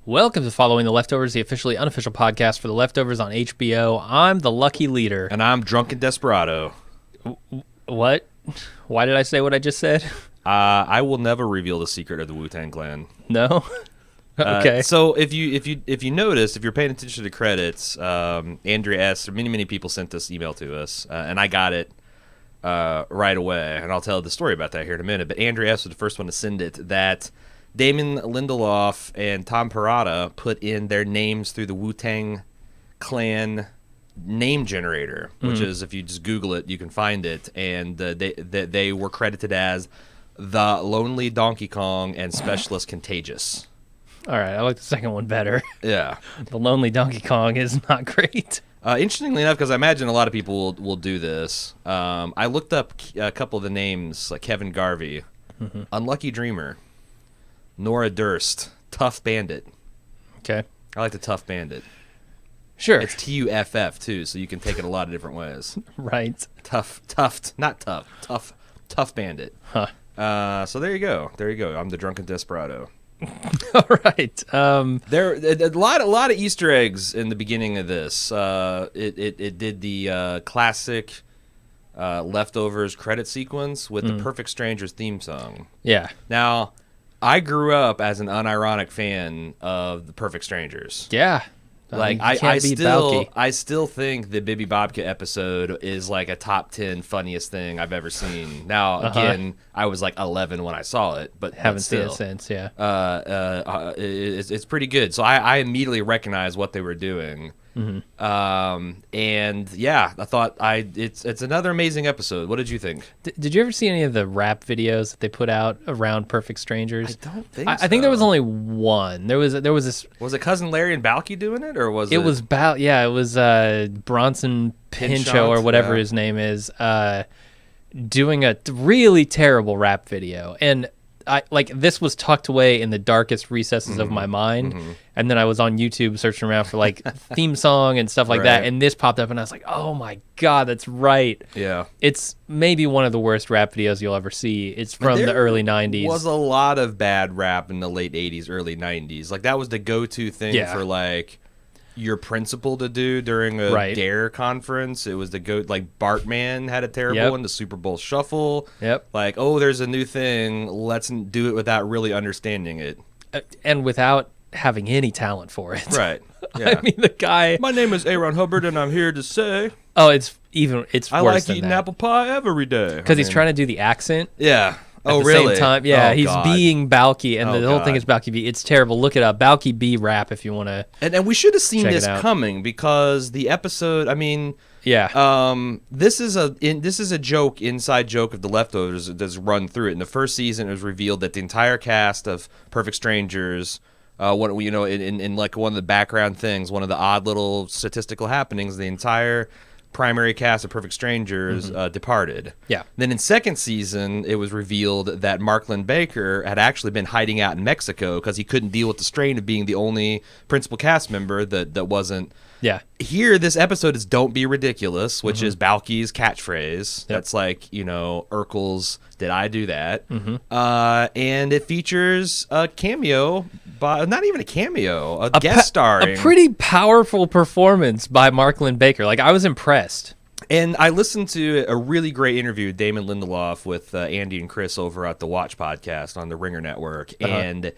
Welcome to Following the Leftovers, the officially unofficial podcast for The Leftovers on HBO. I'm the lucky leader. And I'm Drunken Desperado. What? Why did I say what I just said? I will never reveal the secret of the Wu-Tang Clan. No? Okay. So if you notice, if you're paying attention to the credits, Andrea S., many people sent this email to us, and I got it right away, and I'll tell the story about that here in a minute. But Andrea S. was the first one to send it, that Damon Lindelof and Tom Perrotta put in their names through the Wu-Tang Clan name generator, which is, if you just Google it, you can find it. And they were credited as The Lonely Donkey Kong and Specialist Contagious. All right, I like the second one better. Yeah. The Lonely Donkey Kong is not great. Interestingly enough, because I imagine a lot of people will do this, I looked up a couple of the names, like Kevin Garvey, Unlucky Dreamer, Nora Durst, Tough Bandit. Okay. I like the Tough Bandit. Sure. It's Tuff too, so you can take it a lot of different ways. Right. Tough Bandit. Huh. So there you go. I'm the Drunken Desperado. All right. There a lot of Easter eggs in the beginning of this. It did the classic Leftovers credit sequence with the Perfect Strangers theme song. Yeah. Now, I grew up as an unironic fan of the Perfect Strangers. Yeah. Like I still think the Bibby Bobcat episode is like a top 10 funniest thing I've ever seen. Now again, I was like 11 when I saw it, but haven't seen it since. Yeah. It's pretty good. So I immediately recognized what they were doing. And yeah, I thought it's another amazing episode. What did you think? Did you ever see any of the rap videos that they put out around Perfect Strangers? I don't think so. I think there was only one. There was this. Was it Cousin Larry and Balky doing it, or was it? It was it was Bronson Pinchot or whatever his name is, doing a really terrible rap video, and this was tucked away in the darkest recesses of my mind, and then I was on YouTube searching around for like theme song and stuff like that, and this popped up, and I was like, oh my god, that's right. Yeah. It's maybe one of the worst rap videos you'll ever see. It's from the early 90s. Was a lot of bad rap in the late 80s, early 90s. Like, that was the go-to thing for like your principal to do during a DARE conference. It was like Bartman had a terrible one, the Super Bowl Shuffle. Yep. Like, oh, there's a new thing, let's do it without really understanding it. And without having any talent for it. Right. Yeah. I mean, the guy... My name is Aaron Hubbard, and I'm here to say... Oh, it's worse I like eating apple pie every day. Because he's trying to do the accent. Yeah. At the same time, he's God. being Balky, and the whole thing is Balky B. It's terrible. Look it up, Balky B rap, if you want to. And we should have seen this coming, because the episode. I mean, this is a joke, inside joke of the Leftovers that's run through it. In the first season, it was revealed that the entire cast of Perfect Strangers, in like one of the background things, one of the odd little statistical happenings, the entire primary cast of Perfect Strangers departed. Yeah. Then in second season, it was revealed that Mark Linn-Baker had actually been hiding out in Mexico because he couldn't deal with the strain of being the only principal cast member that wasn't. Yeah. Here, this episode is "Don't Be Ridiculous," which is Balky's catchphrase. Yep. That's like, Urkel's "Did I Do That?" And it features a cameo, not even a cameo, a guest starring. A pretty powerful performance by Mark Linn-Baker. Like, I was impressed. And I listened to a really great interview with Damon Lindelof with Andy and Chris over at the Watch podcast on the Ringer Network. And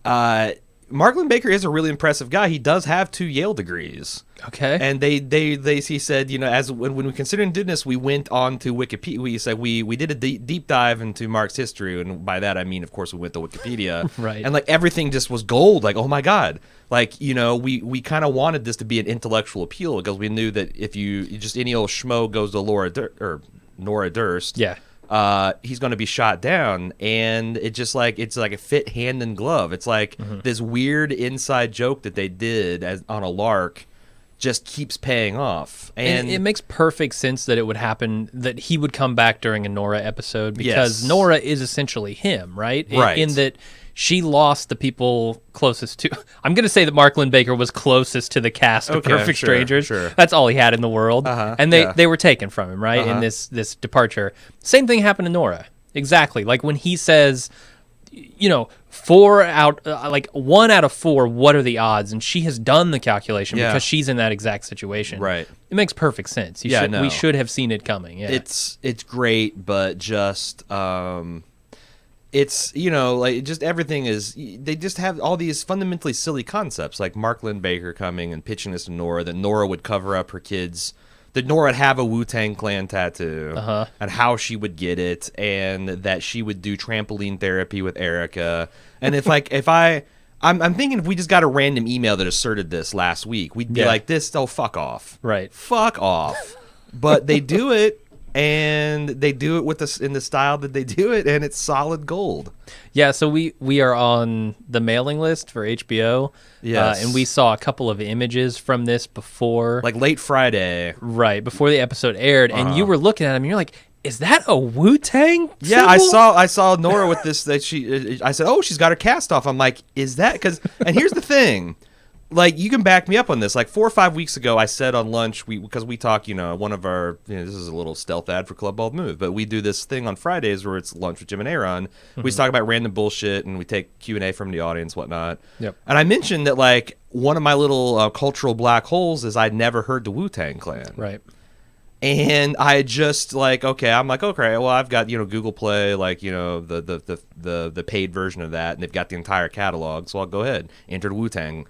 Mark Linn-Baker is a really impressive guy. He does have 2 Yale degrees. Okay. And he said, as when we considered doing this, we went on to Wikipedia. We said we did a deep dive into Mark's history, and by that I mean, of course, we went to Wikipedia. Right. And like everything just was gold. Like, oh my god. Like, we kind of wanted this to be an intellectual appeal, because we knew that if you just any old schmo goes to Nora Durst. Yeah. He's going to be shot down, and it's like a fit hand in glove. It's like this weird inside joke that they did on a lark just keeps paying off. And it makes perfect sense that it would happen, that he would come back during a Nora episode, because Nora is essentially him, right? Right. In that she lost the people closest to... I'm going to say that Mark Linn-Baker was closest to the cast of Perfect Strangers. Sure. That's all he had in the world. And they were taken from him, right? In this departure. Same thing happened to Nora. Exactly. Like when he says... 4 out, like 1 out of 4, what are the odds? And she has done the calculation because she's in that exact situation. Right. It makes perfect sense. We should have seen it coming. Yeah. It's great, but just it's like just everything is. They just have all these fundamentally silly concepts, like Mark Linn-Baker coming and pitching this to Nora, that Nora would cover up her kids. That Nora would have a Wu-Tang Clan tattoo, and how she would get it, and that she would do trampoline therapy with Erica. And I'm thinking if we just got a random email that asserted this last week, we'd be like, this, oh, fuck off. Right. Fuck off. But they do it, and they do it in the style that they do it, and it's solid gold. Yeah, so we are on the mailing list for HBO. Yes. And we saw a couple of images from this before. Like late Friday. Right, before the episode aired. And you were looking at them, and you're like, is that a Wu-Tang symbol? Yeah, I saw Nora with this. I said, oh, she's got her cast off. I'm like, is that? And here's the thing. Like, you can back me up on this. Like 4 or 5 weeks ago, I said on lunch, because we talk, one of our, this is a little stealth ad for Club Bald Move, but we do this thing on Fridays where it's lunch with Jim and Aaron. We just talk about random bullshit, and we take Q&A from the audience, whatnot. Yep. And I mentioned that, like, one of my little cultural black holes is I'd never heard the Wu-Tang Clan. Right. And I just okay, well, I've got, Google Play, like, the paid version of that, and they've got the entire catalog, so I'll go ahead, enter the Wu-Tang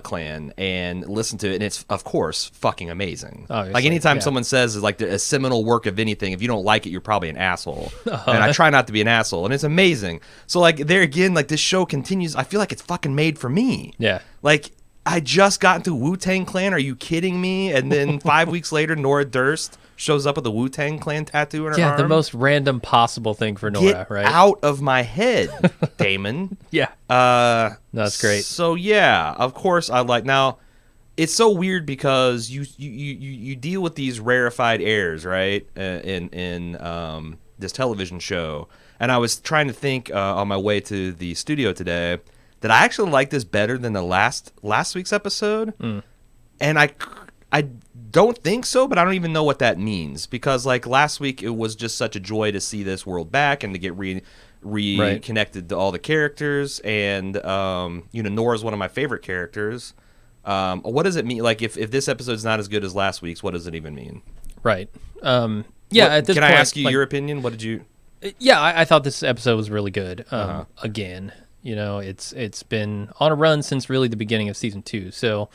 Clan and listen to it, and it's, of course, fucking amazing. Obviously, like, anytime someone says like a seminal work of anything, if you don't like it, you're probably an asshole. And I try not to be an asshole, and it's amazing. So, like, there again, like, this show continues. I feel like it's fucking made for me. Yeah. Like, I just got into Wu-Tang Clan. Are you kidding me? And then 5 weeks later, Nora Durst shows up with a Wu-Tang Clan tattoo in her arm. Yeah, the most random possible thing for Nora, right? Get out of my head, Damon. Yeah. That's great. So, yeah, of course, now, it's so weird because you deal with these rarefied airs, right, in this television show. And I was trying to think on my way to the studio today that I actually like this better than the last week's episode. And I don't think so, but I don't even know what that means, because like last week it was just such a joy to see this world back and to get reconnected to all the characters, and Nora's one of my favorite characters. What does it mean? Like, if this episode's not as good as last week's, what does it even mean? Right. At this can point, I ask you your opinion? What did you? Yeah, I thought this episode was really good. Again, it's been on a run since really the beginning of season 2. So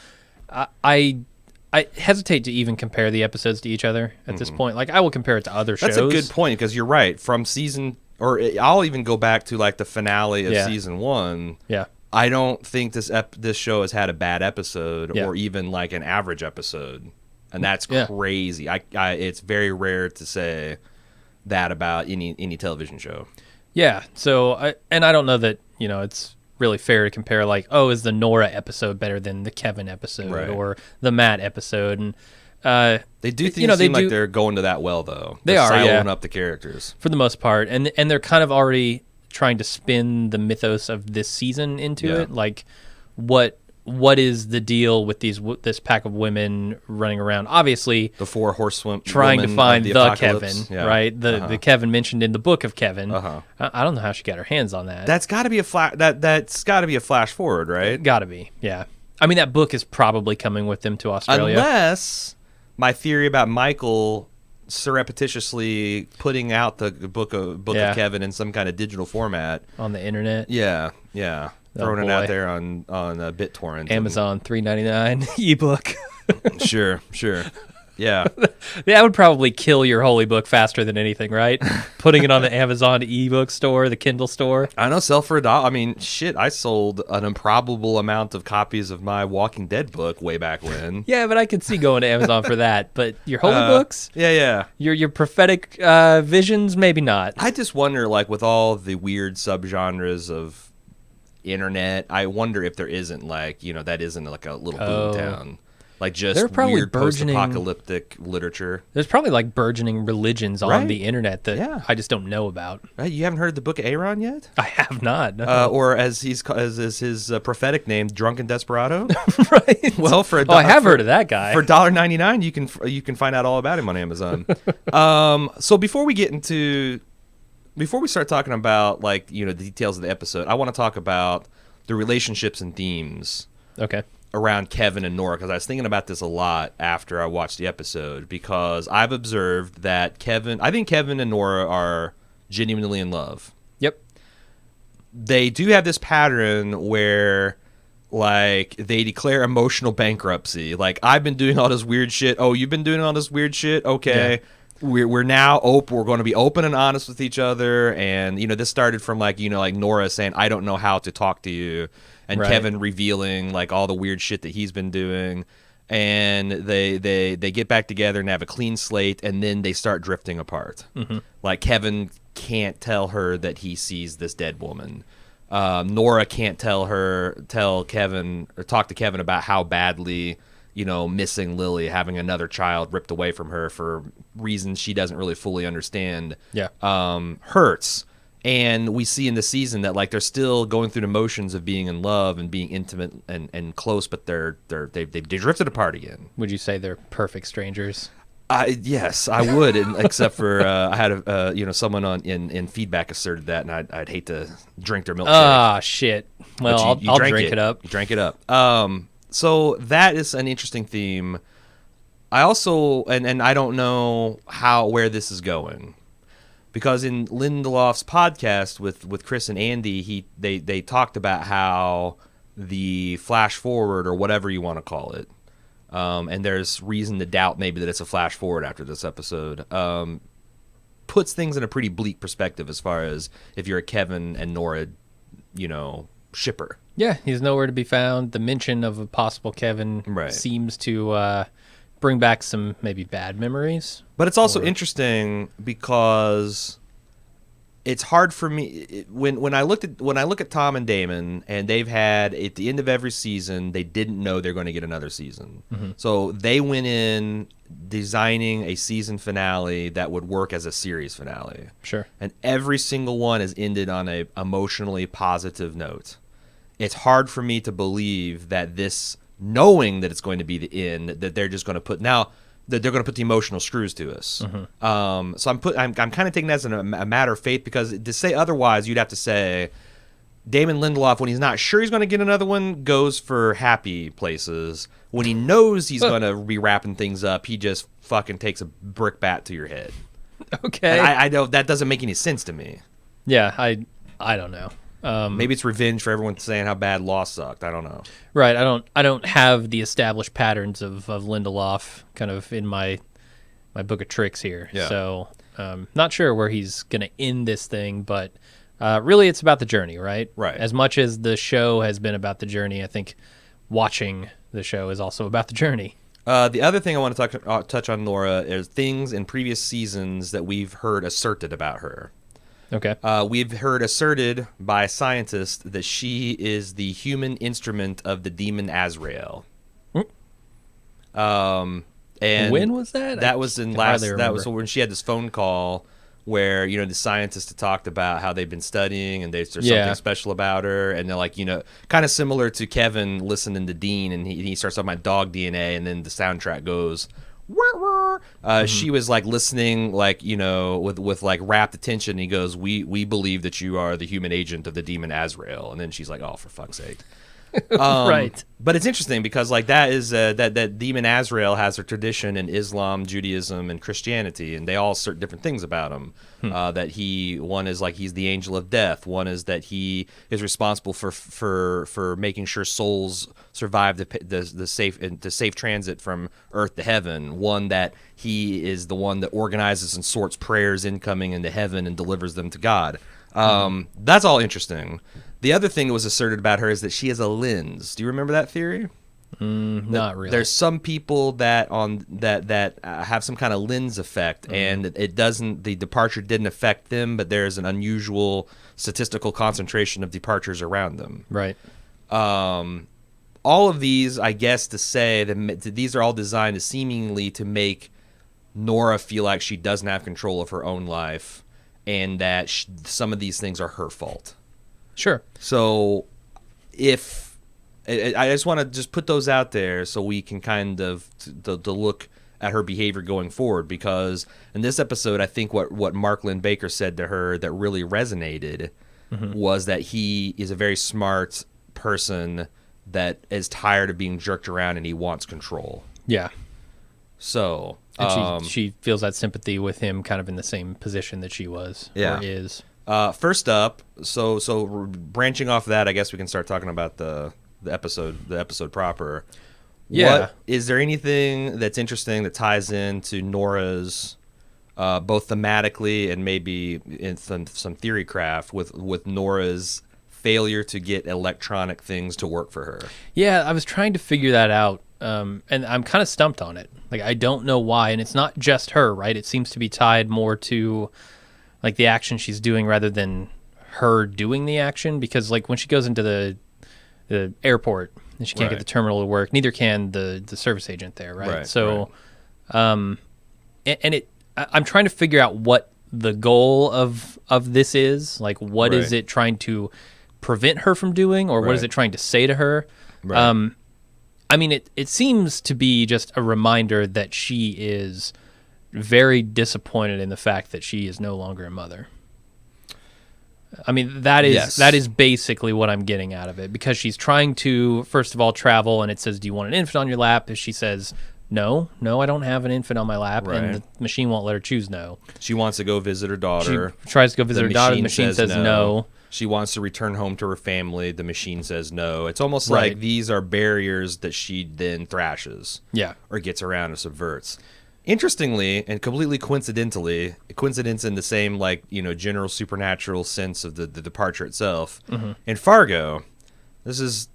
I hesitate to even compare the episodes to each other at this point. Like, I will compare it to other shows. That's a good point, because you're right. From I'll even go back to like the finale of season 1. Yeah. I don't think this show has had a bad episode or even like an average episode, and that's crazy. It's very rare to say that about any television show. Yeah. So I don't know that it's really fair to compare, like, oh, is the Nora episode better than the Kevin episode or the Matt episode? And they do seem like they're going to that well, though. They're siloing up the characters for the most part, and they're kind of already trying to spin the mythos of this season into it. Like, what is the deal with this pack of women running around? Obviously, the 4 horsewomen trying to find the Kevin, right? The Kevin mentioned in the book of Kevin. I don't know how she got her hands on that. That's got to be that's got to be a flash forward, right? Got to be, yeah. I mean, that book is probably coming with them to Australia, unless my theory about Michael surreptitiously putting out the book of Kevin in some kind of digital format on the internet. Yeah. Throwing it out there on BitTorrent, Amazon $3.99 ebook. Sure. Yeah. That would probably kill your holy book faster than anything, right? Putting it on the Amazon ebook store, the Kindle store. I know, sell for $1. I mean, shit, I sold an improbable amount of copies of my Walking Dead book way back when. Yeah, but I could see going to Amazon for that. But your holy books? Yeah. Your prophetic visions, maybe not. I just wonder, like, with all the weird subgenres of internet, I wonder if there isn't, like, that isn't like a little boomtown. Like, just weird post-apocalyptic literature. There's probably like burgeoning religions on the internet that I just don't know about. Right? You haven't heard the Book of Aaron yet? I have not. No. Or as his prophetic name, Drunken Desperado. Right. Well, I have heard of that guy. For $1.99, you can find out all about him on Amazon. So before we get into Before we start talking about like the details of the episode, I want to talk about the relationships and themes. Okay. Around Kevin and Nora, because I was thinking about this a lot after I watched the episode, because I've observed that I think Kevin and Nora are genuinely in love. Yep. They do have this pattern where like they declare emotional bankruptcy. Like, I've been doing all this weird shit. Oh, you've been doing all this weird shit? Okay. Yeah. We're now open. We're going to be open and honest with each other. And, this started from like Nora saying, I don't know how to talk to you. And right. Kevin revealing like all the weird shit that he's been doing, and they get back together and have a clean slate, and then they start drifting apart. Mm-hmm. Like, Kevin can't tell her that he sees this dead woman. Nora can't tell Kevin or talk to Kevin about how badly missing Lily, having another child ripped away from her for reasons she doesn't really fully understand. Yeah, hurts. And we see in the season that like they're still going through the motions of being in love and being intimate and close, but they've drifted apart again. Would you say they're perfect strangers? Yes, I would, except for I had someone in feedback asserted that, and I'd hate to drink their milkshake. Ah, shit. Well, I'll drink it up. You drank it up. So that is an interesting theme. I also and I don't know where this is going. Because in Lindelof's podcast with Chris and Andy, they talked about how the flash forward, or whatever you want to call it, and there's reason to doubt maybe that it's a flash forward after this episode, puts things in a pretty bleak perspective as far as if you're a Kevin and Nora, shipper. Yeah, he's nowhere to be found. The mention of a possible Kevin seems to bring back some maybe bad memories. But it's also interesting because it's hard for me when I look at Tom and Damon, and they've had at the end of every season, they didn't know they're going to get another season. Mm-hmm. So they went in designing a season finale that would work as a series finale. Sure. And every single one has ended on a emotionally positive note. It's hard for me to believe that this, knowing that it's going to be the end, that they're just going to put the emotional screws to us. Mm-hmm. So I'm kind of taking that as a matter of faith, because to say otherwise, you'd have to say Damon Lindelof, when he's not sure he's going to get another one, goes for happy places. When he knows he's going to be wrapping things up, he just fucking takes a brick bat to your head. Okay. And I know that doesn't make any sense to me. Yeah, I don't know. Maybe it's revenge for everyone saying how bad Lost sucked. I don't know. Right. I don't have the established patterns of Lindelof kind of in my book of tricks here. Yeah. So not sure where he's going to end this thing, but really it's about the journey, right? Right. As much as the show has been about the journey, I think watching the show is also about the journey. The other thing I want to touch on Nora is things in previous seasons that we've heard asserted about her. Okay. We've heard asserted by scientists that she is the human instrument of the demon Azrael. And when was that? That was when she had this phone call where the scientists had talked about how they've been studying and there's something special about her, and they're like kind of similar to Kevin listening to Dean, and he starts talking about dog DNA, and then the soundtrack goes. She was like listening, like with like rapt attention. And he goes, "We believe that you are the human agent of the demon Azrael," and then she's like, "Oh, for fuck's sake!" Right. But it's interesting because like that is that demon Azrael has a tradition in Islam, Judaism, and Christianity, and they all assert different things about him. That one is like he's the angel of death. One is that he is responsible for making sure souls survive the safe transit from earth to heaven. One that he is the one that organizes and sorts prayers incoming into heaven and delivers them to God. That's all interesting. The other thing that was asserted about her is that she has a lens. Do you remember that theory? Not really. There's some people that have some kind of lens effect, and the departure didn't affect them, but there's an unusual statistical concentration of departures around them. Right. All of these, I guess, to say that these are all designed seemingly to make Nora feel like she doesn't have control of her own life, and that some of these things are her fault. Sure. So I just want to just put those out there so we can kind of to look at her behavior going forward, because in this episode, I think what Mark Linn-Baker said to her that really resonated was that he is a very smart person that is tired of being jerked around and he wants control. Yeah. So and she feels that sympathy with him, kind of in the same position that she was or is. First up, so branching off of that, I guess we can start talking about the episode proper. Yeah. Is there anything that's interesting that ties into Nora's, both thematically and maybe in some theory craft with Nora's failure to get electronic things to work for her? Yeah, I was trying to figure that out, and I'm kind of stumped on it. Like, I don't know why, and it's not just her, right? It seems to be tied more to, like, the action she's doing rather than her doing the action, because, like, when she goes into the airport and she can't get the terminal to work, neither can the service agent there, right? So, I'm trying to figure out what the goal of this is. Like, what is it trying to prevent her from doing, or what is it trying to say to her? Right. I mean, it seems to be just a reminder that she is very disappointed in the fact that she is no longer a mother. I mean, that is basically what I'm getting out of it, because she's trying to, first of all, travel, and it says, do you want an infant on your lap? She says, no, I don't have an infant on my lap, and the machine won't let her choose no. She wants to go visit her daughter. She tries to go visit her daughter, the machine says no. She wants to return home to her family, the machine says no. It's almost like these are barriers that she then thrashes. Yeah. Or gets around or subverts. Interestingly, and completely coincidentally, coincidence in the same, like, you know, general supernatural sense of the departure itself. In Fargo, this is,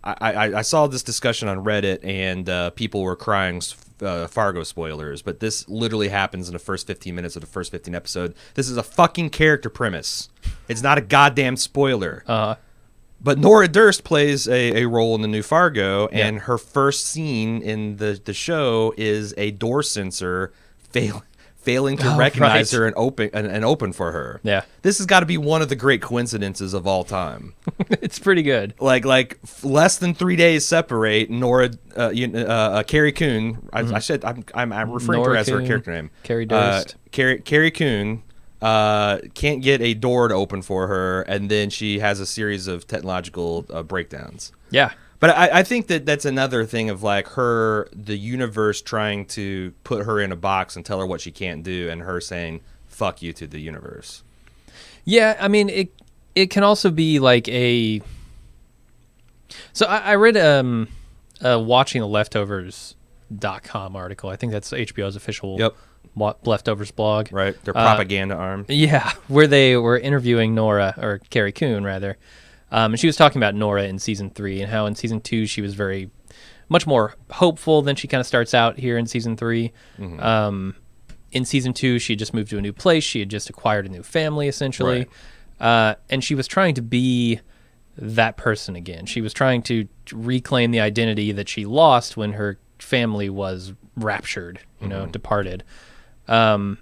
I saw this discussion on Reddit, and people were crying Fargo spoilers, but this literally happens in the first 15 minutes of the first 15 episode. This is a fucking character premise. It's not a goddamn spoiler. But Nora Durst plays a role in the new Fargo, and her first scene in the show is a door sensor failing to recognize her and open for her. Yeah, this has got to be one of the great coincidences of all time. It's pretty good. Like less than 3 days separate. Nora, Carrie Coon. I'm referring to her as her character name. Carrie Durst. Carrie Coon. Can't get a door to open for her, and then she has a series of technological breakdowns. Yeah. But I think that's another thing of, like, the universe trying to put her in a box and tell her what she can't do, and her saying, fuck you to the universe. Yeah, I mean, it can also be like a... So I read a Watching the Leftovers.com article. I think that's HBO's official Leftovers blog. Right, their propaganda arm. Yeah, where they were interviewing Nora, or Carrie Coon, rather. And she was talking about Nora in season 3 and how in season 2 she was much more hopeful than she kind of starts out here in season 3. In season 2, she had just moved to a new place. She had just acquired a new family, essentially. And she was trying to be that person again. She was trying to reclaim the identity that she lost when her family was raptured, departed. And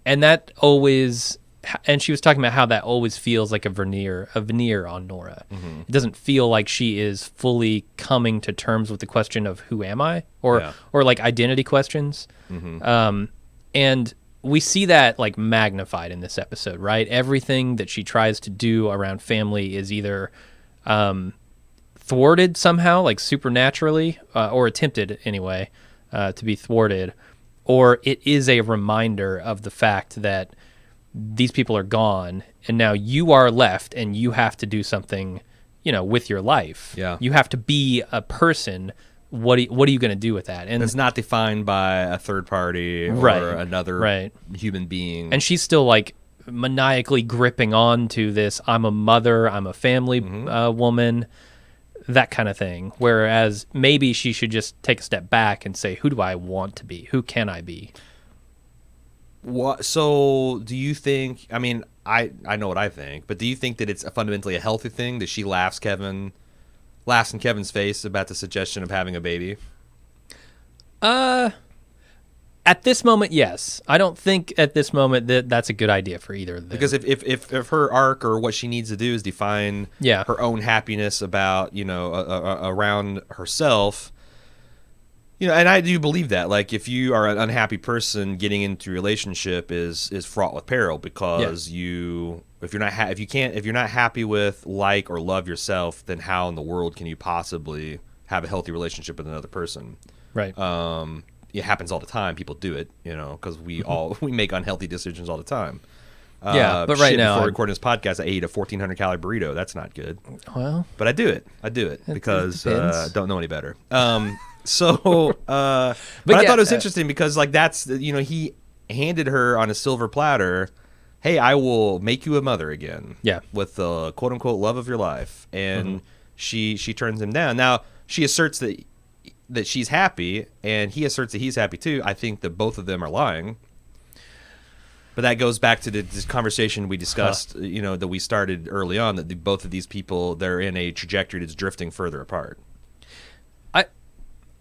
that always... And she was talking about how that always feels like a veneer on Nora. It doesn't feel like she is fully coming to terms with the question of who am I, or like identity questions. And we see that, like, magnified in this episode, right? Everything that she tries to do around family is either thwarted somehow, like supernaturally, or attempted anyway to be thwarted, or it is a reminder of the fact that these people are gone, and now you are left, and you have to do something, with your life. Yeah, you have to be a person. What are you going to do with that? And it's not defined by a third party or another human being. And she's still, like, maniacally gripping on to this. I'm a mother. I'm a family woman. That kind of thing. Whereas maybe she should just take a step back and say, who do I want to be? Who can I be? What? So do you think, I mean, I know what I think, but do you think that it's fundamentally a healthy thing that she laughs in Kevin's face about the suggestion of having a baby? At this moment, yes. I don't think at this moment that that's a good idea for either of them. Because if her arc or what she needs to do is define her own happiness about, around herself, You know, and I do believe that. Like, if you are an unhappy person, getting into a relationship is fraught with peril because if you're not happy with, like, or love yourself, then how in the world can you possibly have a healthy relationship with another person? Right. It happens all the time. People do it, you know, because we make unhealthy decisions all the time. But right now, before recording this podcast, I ate a 1,400 calorie burrito. That's not good. Well, but I do it because I don't know any better. But I thought it was interesting because, like, that's, you know, he handed her on a silver platter, hey, I will make you a mother again. Yeah. With the quote unquote love of your life. And she turns him down. Now, she asserts that she's happy, and he asserts that he's happy too. I think that both of them are lying. But that goes back to this conversation we discussed, you know, that we started early on, that both of these people, they're in a trajectory that's drifting further apart.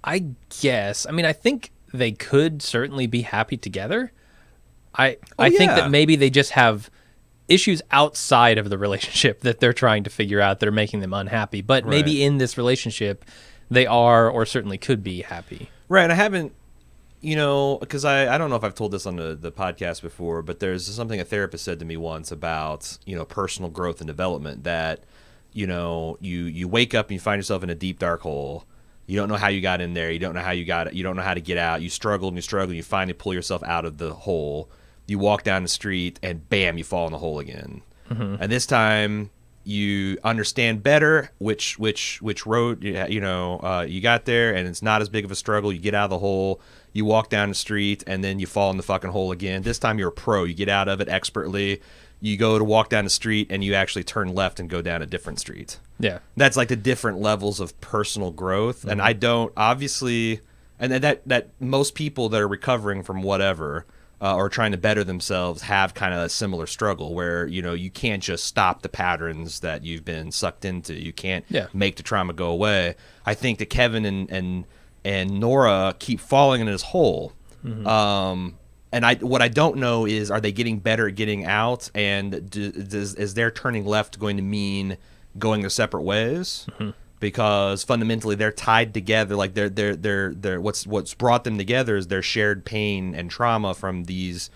I guess. I mean, I think they could certainly be happy together. I think that maybe they just have issues outside of the relationship that they're trying to figure out that are making them unhappy. But maybe in this relationship, they are or certainly could be happy. Right, and I haven't, you know, because I don't know if I've told this on the podcast before, but there's something a therapist said to me once about, you know, personal growth and development, that, you know, you wake up and you find yourself in a deep, dark hole. You don't know how you got in there. You don't know how you got it. You don't know how to get out. You struggle and you struggle. And you finally pull yourself out of the hole. You walk down the street and bam, you fall in the hole again. And this time you understand better which road, you know, you got there, and it's not as big of a struggle. You get out of the hole. You walk down the street and then you fall in the fucking hole again. This time you're a pro. You get out of it expertly. You go to walk down the street and you actually turn left and go down a different street. Yeah. That's like the different levels of personal growth. And I don't, obviously, and that most people that are recovering from whatever or trying to better themselves have kind of a similar struggle where, you know, you can't just stop the patterns that you've been sucked into. You can't make the trauma go away. I think that Kevin and Nora keep falling in this hole. And what I don't know is, are they getting better at getting out? And is their turning left going to mean going their separate ways? Because fundamentally they're tied together. Like they're what's brought them together is their shared pain and trauma from these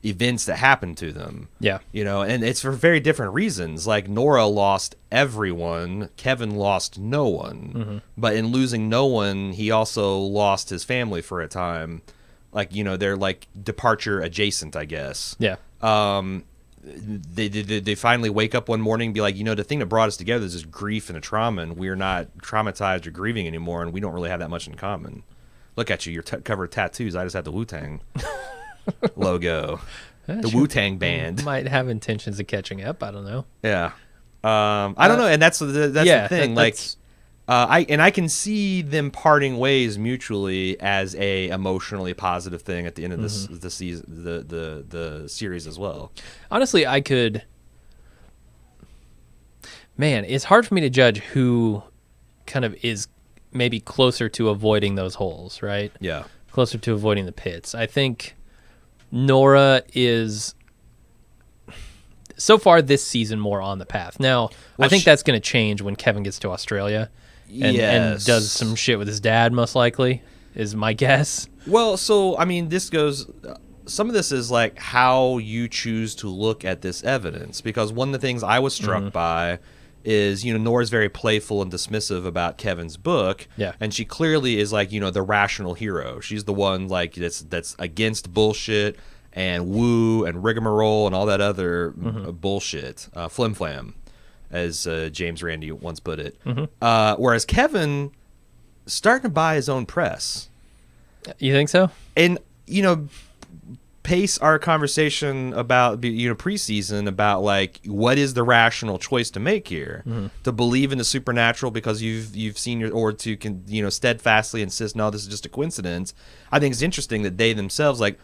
events that happened to them. Yeah. You know, and it's for very different reasons. Like Nora lost everyone, Kevin lost no one. But in losing no one, he also lost his family for a time. Like, you know, they're like departure adjacent, I guess. Yeah. They finally wake up one morning and be like, you know, the thing that brought us together is this grief and a trauma, and we're not traumatized or grieving anymore, and we don't really have that much in common. Look at you, you're covered with tattoos. I just have the Wu-Tang logo. The Wu-Tang band. Might have intentions of catching up. I don't know. Yeah. I don't know, and that's the thing. I can see them parting ways mutually as a emotionally positive thing at the end of the season, the series as well. Honestly, I could. Man, it's hard for me to judge who kind of is maybe closer to avoiding those holes, right? Yeah, closer to avoiding the pits. I think Nora is so far this season more on the path. Now, I think that's going to change when Kevin gets to Australia. And does some shit with his dad, most likely, is my guess. Well, so, I mean, some of this is like how you choose to look at this evidence. Because one of the things I was struck by is, you know, Nora's very playful and dismissive about Kevin's book. Yeah. And she clearly is like, you know, the rational hero. She's the one like that's against bullshit and woo and rigmarole and all that other bullshit. Flim-flam, as James Randi once put it. Whereas Kevin starting to buy his own press. You think so? And, you know, pace our conversation about, you know, preseason about, like, what is the rational choice to make here? To believe in the supernatural because you've seen or to, you know, steadfastly insist, no, this is just a coincidence. I think it's interesting that they themselves, like,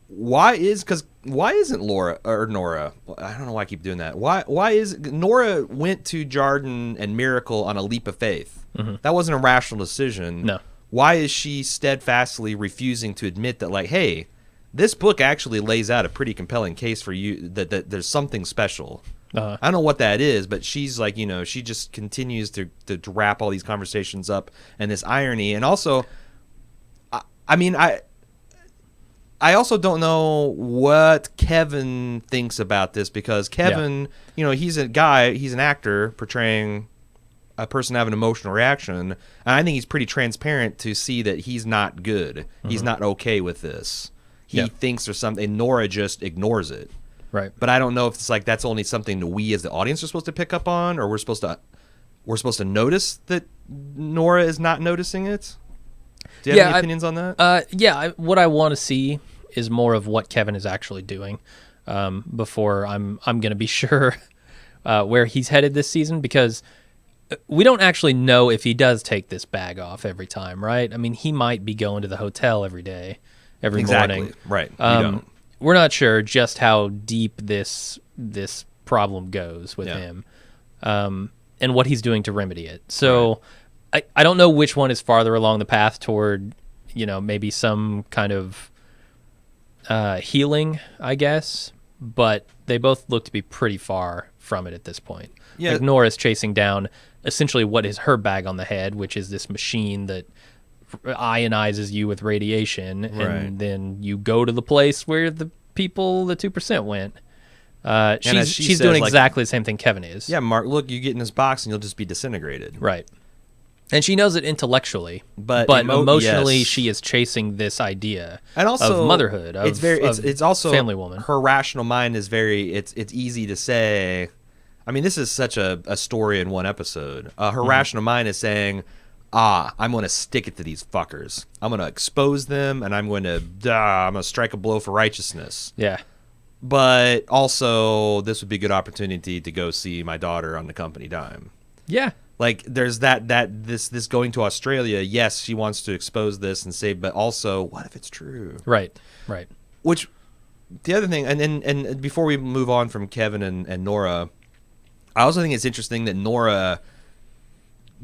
why isn't Nora? I don't know why I keep doing that. Why is Nora went to Jordan and Miracle on a leap of faith? That wasn't a rational decision. No. Why is she steadfastly refusing to admit that, like, hey, this book actually lays out a pretty compelling case for you that there's something special. I don't know what that is, but she's like, you know, she just continues to wrap all these conversations up and this irony. And also, I mean, I also don't know what Kevin thinks about this, because Kevin, he's a guy, he's an actor portraying a person having an emotional reaction, and I think he's pretty transparent to see that he's not good. Mm-hmm. He's not okay with this. He thinks there's something, and Nora just ignores it. Right. But I don't know if it's like that's only something that we as the audience are supposed to pick up on, or we're supposed to notice that Nora is not noticing it. Do you have any opinions on that? What I want to see is more of what Kevin is actually doing before I'm going to be sure where he's headed this season, because we don't actually know if he does take this bag off every time, right? I mean, he might be going to the hotel every day, every morning. Right. Don't. We're not sure just how deep this problem goes with him, and what he's doing to remedy it. So I don't know which one is farther along the path toward, maybe some kind of healing, I guess, but they both look to be pretty far from it at this point. Yeah. Like Nora's chasing down essentially what is her bag on the head, which is this machine that ionizes you with radiation, and then you go to the place where the 2% went. She's doing exactly the same thing Kevin is. Yeah, Mark, look, you get in this box and you'll just be disintegrated. Right. And she knows it intellectually, but emotionally, she is chasing this idea of motherhood. It's also family woman. Her rational mind is it's easy to say. I mean, this is such a story in one episode. Her rational mind is saying, I'm going to stick it to these fuckers. I'm going to expose them, and I'm going to strike a blow for righteousness. Yeah. But also, this would be a good opportunity to go see my daughter on the company dime. Yeah. Like, there's this going to Australia. Yes, she wants to expose this and say, but also, what if it's true? Right. Which, the other thing, and before we move on from Kevin and Nora, I also think it's interesting that Nora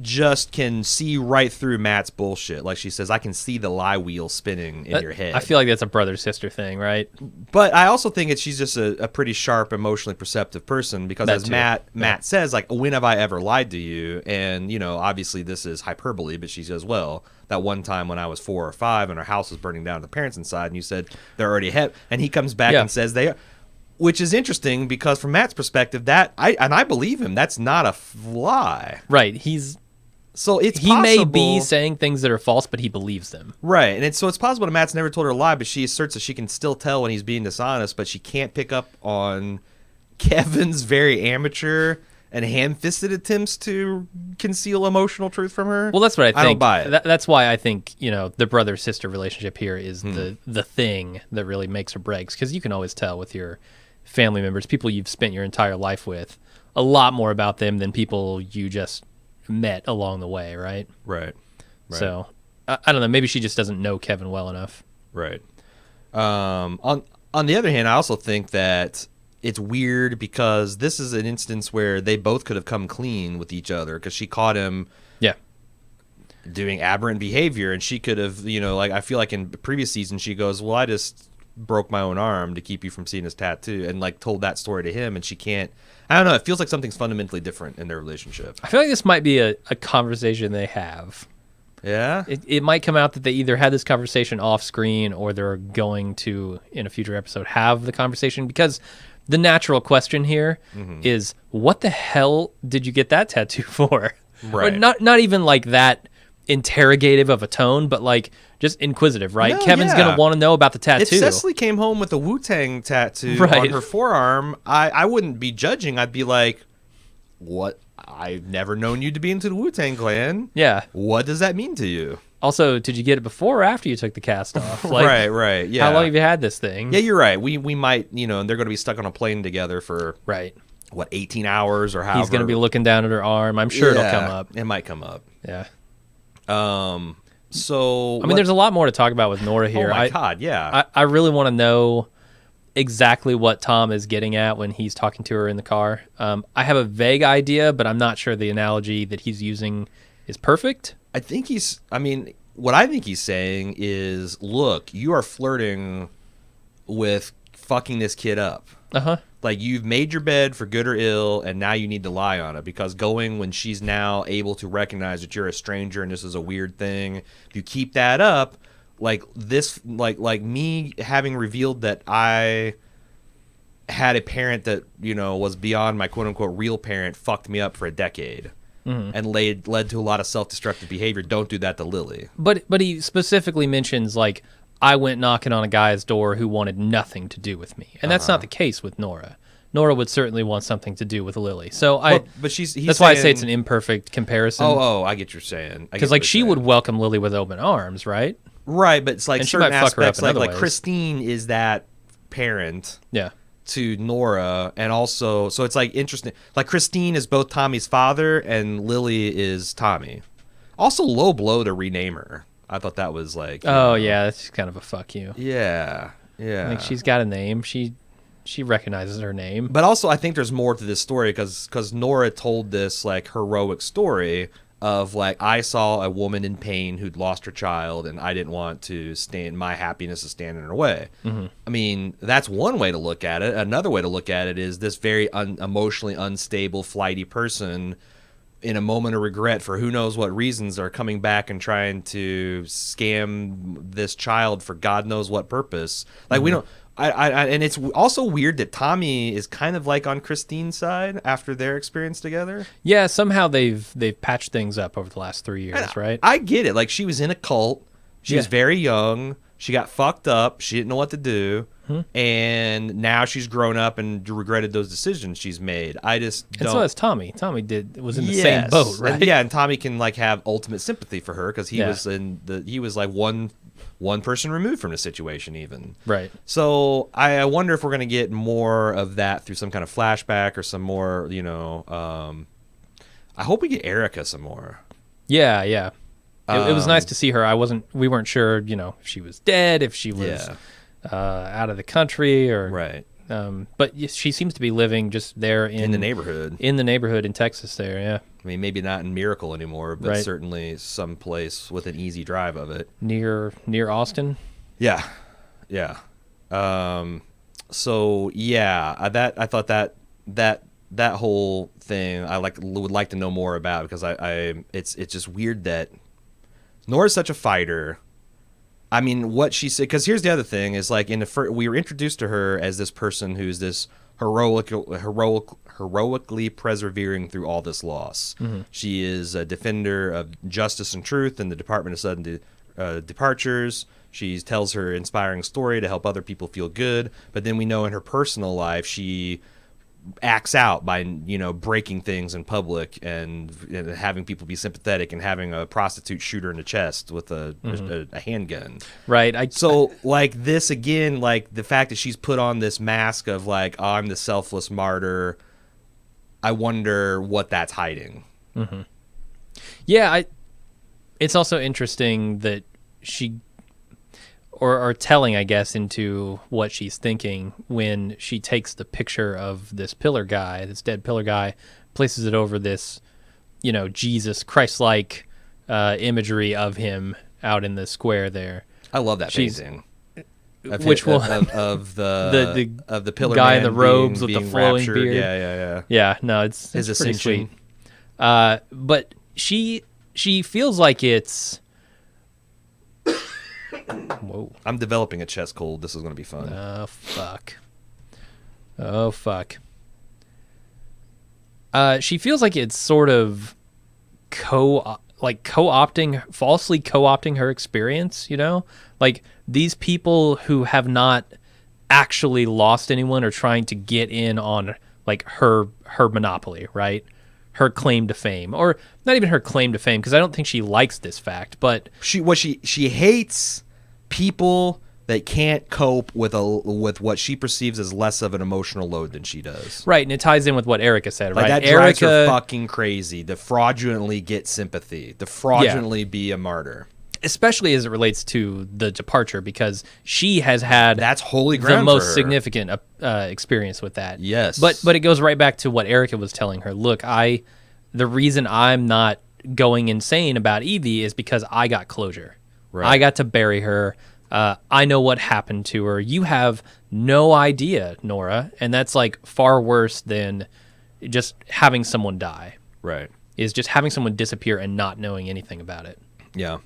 just can see right through Matt's bullshit. Like she says, I can see the lie wheel spinning in your head. I feel like that's a brother-sister thing, right? But I also think she's just a pretty sharp, emotionally perceptive person, because as Matt says, like, when have I ever lied to you? And, obviously this is hyperbole, but she says, well, that one time when I was 4 or 5 and our house was burning down, the parents inside, and you said they're already ahead. And he comes back and says they are. Which is interesting, because from Matt's perspective, I believe him. That's not a lie. Right. He possible, may be saying things that are false, but he believes them. Right. And it's possible that Matt's never told her a lie, but she asserts that she can still tell when he's being dishonest, but she can't pick up on Kevin's very amateur and ham-fisted attempts to conceal emotional truth from her. Well, that's what I think. I don't buy it. That's why I think, the brother-sister relationship here is the thing that really makes or breaks, because you can always tell with your family members, people you've spent your entire life with, a lot more about them than people you just met along the way, right? Right. So, I don't know, maybe she just doesn't know Kevin well enough. Right. On the other hand, I also think that it's weird, because this is an instance where they both could have come clean with each other, because she caught him doing aberrant behavior, and she could have, I feel like in previous seasons she goes, well, I just broke my own arm to keep you from seeing his tattoo, and told that story to him, and she can't. I don't know, it feels like something's fundamentally different in their relationship. I feel like this might be a conversation they have. Yeah? It might come out that they either had this conversation off screen, or they're going to, in a future episode, have the conversation, because the natural question here is, what the hell did you get that tattoo for? Right. Not even like that interrogative of a tone, but like just inquisitive, right? No, Kevin's gonna want to know about the tattoo. If Cecily came home with a Wu-Tang tattoo on her forearm, I wouldn't be judging. I'd be like, what? I've never known you to be into the Wu-Tang Clan. Yeah. What does that mean to you? Also, did you get it before or after you took the cast off? Like, right. Yeah. How long have you had this thing? Yeah, you're right. We might, and they're going to be stuck on a plane together for 18 hours or however. He's going to be looking down at her arm. I'm sure it'll come up. It might come up. Yeah. So I mean, there's a lot more to talk about with Nora here. Oh my God, yeah. I really want to know exactly what Tom is getting at when he's talking to her in the car. I have a vague idea, but I'm not sure the analogy that he's using is perfect. What I think he's saying is, look, you are flirting with fucking this kid up. Uh-huh. Like, you've made your bed for good or ill, and now you need to lie on it, because going when she's now able to recognize that you're a stranger and this is a weird thing, if you keep that up, this, like me having revealed that I had a parent that, you know, was beyond my quote unquote real parent, fucked me up for a decade. And led to a lot of self-destructive behavior. Don't do that to Lily. But he specifically mentions, like, I went knocking on a guy's door who wanted nothing to do with me. And that's not the case with Nora. Nora would certainly want something to do with Lily. So but that's why I say it's an imperfect comparison. Oh, I get what you're saying. Because, like, she would welcome Lily with open arms, right? Right, but it's like certain aspects, like ways. Christine is that parent. Yeah. To Nora, and also, so it's like interesting. Like Christine is both Tommy's father, and Lily is Tommy. Also, low blow to rename her. I thought that was like, yeah, that's kind of a fuck you. Yeah. Like, she's got a name. She recognizes her name. But also, I think there's more to this story because Nora told this like heroic story of like, I saw a woman in pain who'd lost her child, and I didn't want to stand, my happiness is standing in her way. I mean, that's one way to look at it. Another way to look at it is this very emotionally unstable, flighty person in a moment of regret for who knows what reasons are coming back and trying to scam this child for God knows what purpose. Like, we don't... and it's also weird that Tommy is kind of like on Christine's side after their experience together. Yeah, somehow they've patched things up over the last 3 years, right? I get it. Like, she was in a cult. She was very young. She got fucked up. She didn't know what to do. And now she's grown up and regretted those decisions she's made. I just don't... And so has Tommy. Tommy was in the same boat, right? And Tommy can like have ultimate sympathy for her because he was like one person removed from the situation even. Right. So I wonder if we're going to get more of that through some kind of flashback or some more, you know, I hope we get Erica some more. Yeah. It was nice to see her. We weren't sure, you know, if she was dead, if she was out of the country or... Right. But she seems to be living just there in the neighborhood. In the neighborhood in Texas there, yeah. I mean, maybe not in Miracle anymore, but certainly someplace with an easy drive of it. Near Austin? Yeah. So yeah, I thought that whole thing I would like to know more about because it's just weird that Nora's such a fighter. I mean, what she said, because here's the other thing is like we were introduced to her as this person who's this heroically persevering through all this loss. She is a defender of justice and truth in the Department of Sudden Departures. She tells her inspiring story to help other people feel good. But then we know in her personal life, she acts out by, you know, breaking things in public and having people be sympathetic and having a prostitute shoot her in the chest with a handgun. Right. So like this again, like the fact that she's put on this mask of like, oh, I'm the selfless martyr. I wonder what that's hiding. Yeah. It's also interesting that she, or telling, I guess, into what she's thinking when she takes the picture of this dead pillar guy, places it over this, you know, Jesus Christ-like imagery of him out in the square there. I love that painting. Which one? Of the pillar guy man in the robes with the flowing raptured. beard. Yeah. Yeah, no, it's pretty sweet. But she feels like it's... Whoa. I'm developing a chest cold. This is going to be fun. Oh, fuck. She feels like it's sort of falsely co-opting her experience, you know? Like, these people who have not actually lost anyone are trying to get in on, like, her monopoly, right? Her claim to fame. Or not even her claim to fame, because I don't think she likes this fact, but... She hates people that can't cope with what she perceives as less of an emotional load than she does. Right, and it ties in with what Erica said, right? That drives her fucking crazy, to fraudulently get sympathy, to fraudulently be a martyr. Especially as it relates to the departure, because she has had that's holy ground the most significant experience with that. Yes. But it goes right back to what Erica was telling her. Look, the reason I'm not going insane about Evie is because I got closure. Right. I got to bury her. I know what happened to her. You have no idea, Nora. And that's like far worse than just having someone die. Right. Is just having someone disappear and not knowing anything about it. Yeah.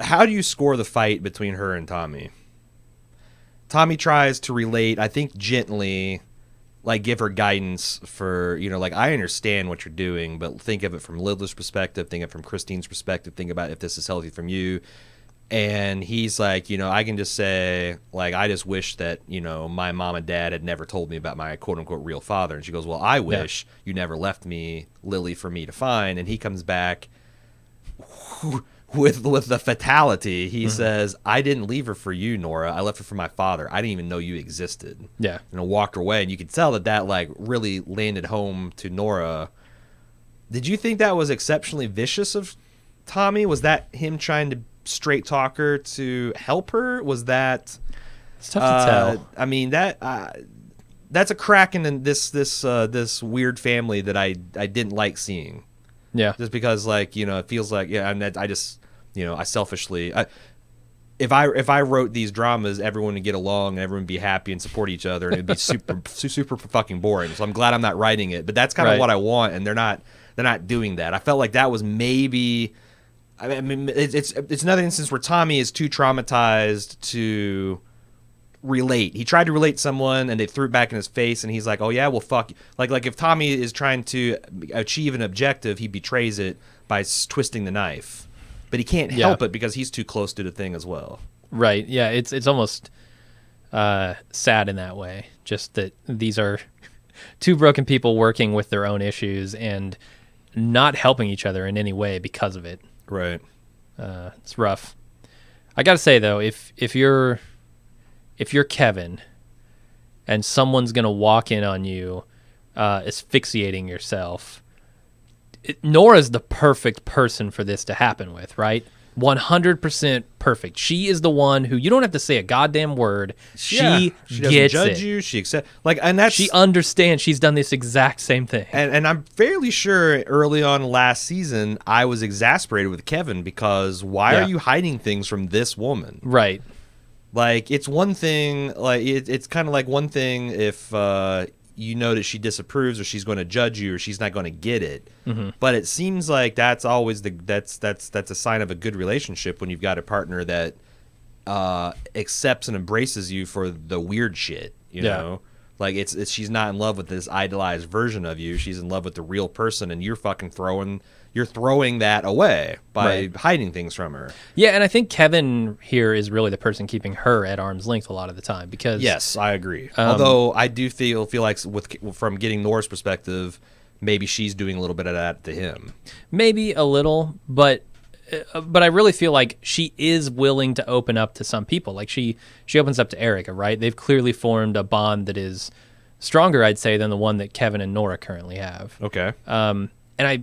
how do you score the fight between her and Tommy? Tommy tries to relate, I think gently, like give her guidance for, like, I understand what you're doing, but think of it from Lilith's perspective, think of it from Christine's perspective, think about if this is healthy from you. And he's like, I can just say, like, I just wish that, my mom and dad had never told me about my quote-unquote real father. And she goes, well, I wish you never left me, Lily, for me to find. And he comes back with the fatality. He says, I didn't leave her for you, Nora. I left her for my father. I didn't even know you existed. Yeah. And walked away. And you could tell that, like, really landed home to Nora. Did you think that was exceptionally vicious of Tommy? Was that him trying to straight talk her to help her? Was that... It's tough to tell. I mean, that's a crack in this weird family that I didn't like seeing. Yeah. Just because, like, it feels like, and I just, I selfishly, if I wrote these dramas, everyone would get along and everyone would be happy and support each other, and it'd be super fucking boring. So I'm glad I'm not writing it, but that's kind of what I want, and they're not doing that. I felt like that was maybe, I mean, it's another instance where Tommy is too traumatized to relate. He tried to relate to someone and they threw it back in his face, and he's like, oh yeah, well fuck you. Like if Tommy is trying to achieve an objective, he betrays it by twisting the knife, but he can't help it because he's too close to the thing as well. Right. Yeah. It's almost sad in that way, just that these are two broken people working with their own issues and not helping each other in any way because of it. Right. It's rough. I gotta say though, if you're Kevin and someone's going to walk in on you asphyxiating yourself, Nora's the perfect person for this to happen with, right? 100% perfect. She is the one who you don't have to say a goddamn word. She gets judge it. You. She accepts, and that's, she understands. She's done this exact same thing. And I'm fairly sure early on last season I was exasperated with Kevin because why are you hiding things from this woman? Right. Like, it's one thing, like it's kind of like one thing if you know that she disapproves or she's going to judge you or she's not going to get it. But it seems like that's always that's a sign of a good relationship when you've got a partner that accepts and embraces you for the weird shit, you know? Like it's she's not in love with this idolized version of you. She's in love with the real person, and you're throwing that away by hiding things from her. Yeah, and I think Kevin here is really the person keeping her at arm's length a lot of the time because... Yes, I agree. Although I do feel like from getting Nora's perspective, maybe she's doing a little bit of that to him. Maybe a little, but I really feel like she is willing to open up to some people. Like she opens up to Erica, right? They've clearly formed a bond that is stronger, I'd say, than the one that Kevin and Nora currently have. Okay. And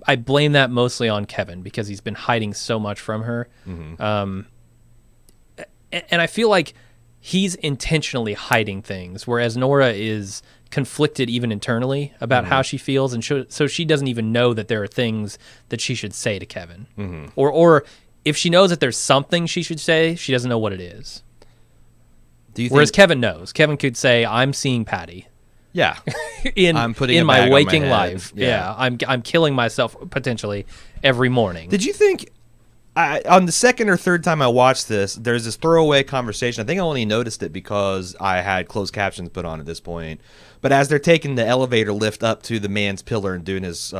I blame that mostly on Kevin because he's been hiding so much from her. And I feel like he's intentionally hiding things, whereas Nora is conflicted even internally about how she feels, and so she doesn't even know that there are things that she should say to Kevin. Or if she knows that there's something she should say, she doesn't know what it is. Whereas Kevin knows. Kevin could say, I'm seeing Patty. Yeah. I'm putting in my waking life. Yeah. I'm killing myself potentially every morning. Did you think on the second or third time I watched this, there's this throwaway conversation. I think I only noticed it because I had closed captions put on at this point. But as they're taking the elevator lift up to the man's pillar and doing his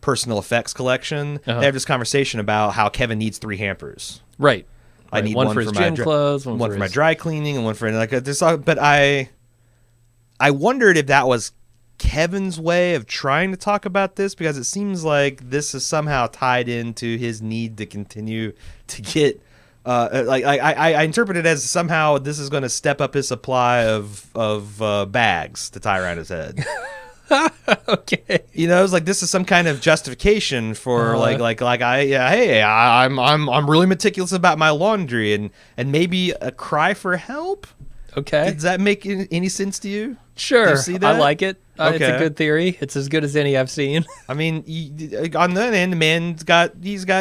personal effects collection, they have this conversation about how Kevin needs 3 hampers. Right. I need one for his gym clothes, one for my dry cleaning, and one for this. But I wondered if that was Kevin's way of trying to talk about this, because it seems like this is somehow tied into his need to continue to get I interpret it as somehow this is going to step up his supply of bags to tie around his head. Okay, it's like this is some kind of justification for I'm really meticulous about my laundry, and maybe a cry for help. Okay, does that make any sense to you? Sure, you see that? I like it. It's a good theory. It's as good as any I've seen. I mean, on the other hand, the man's got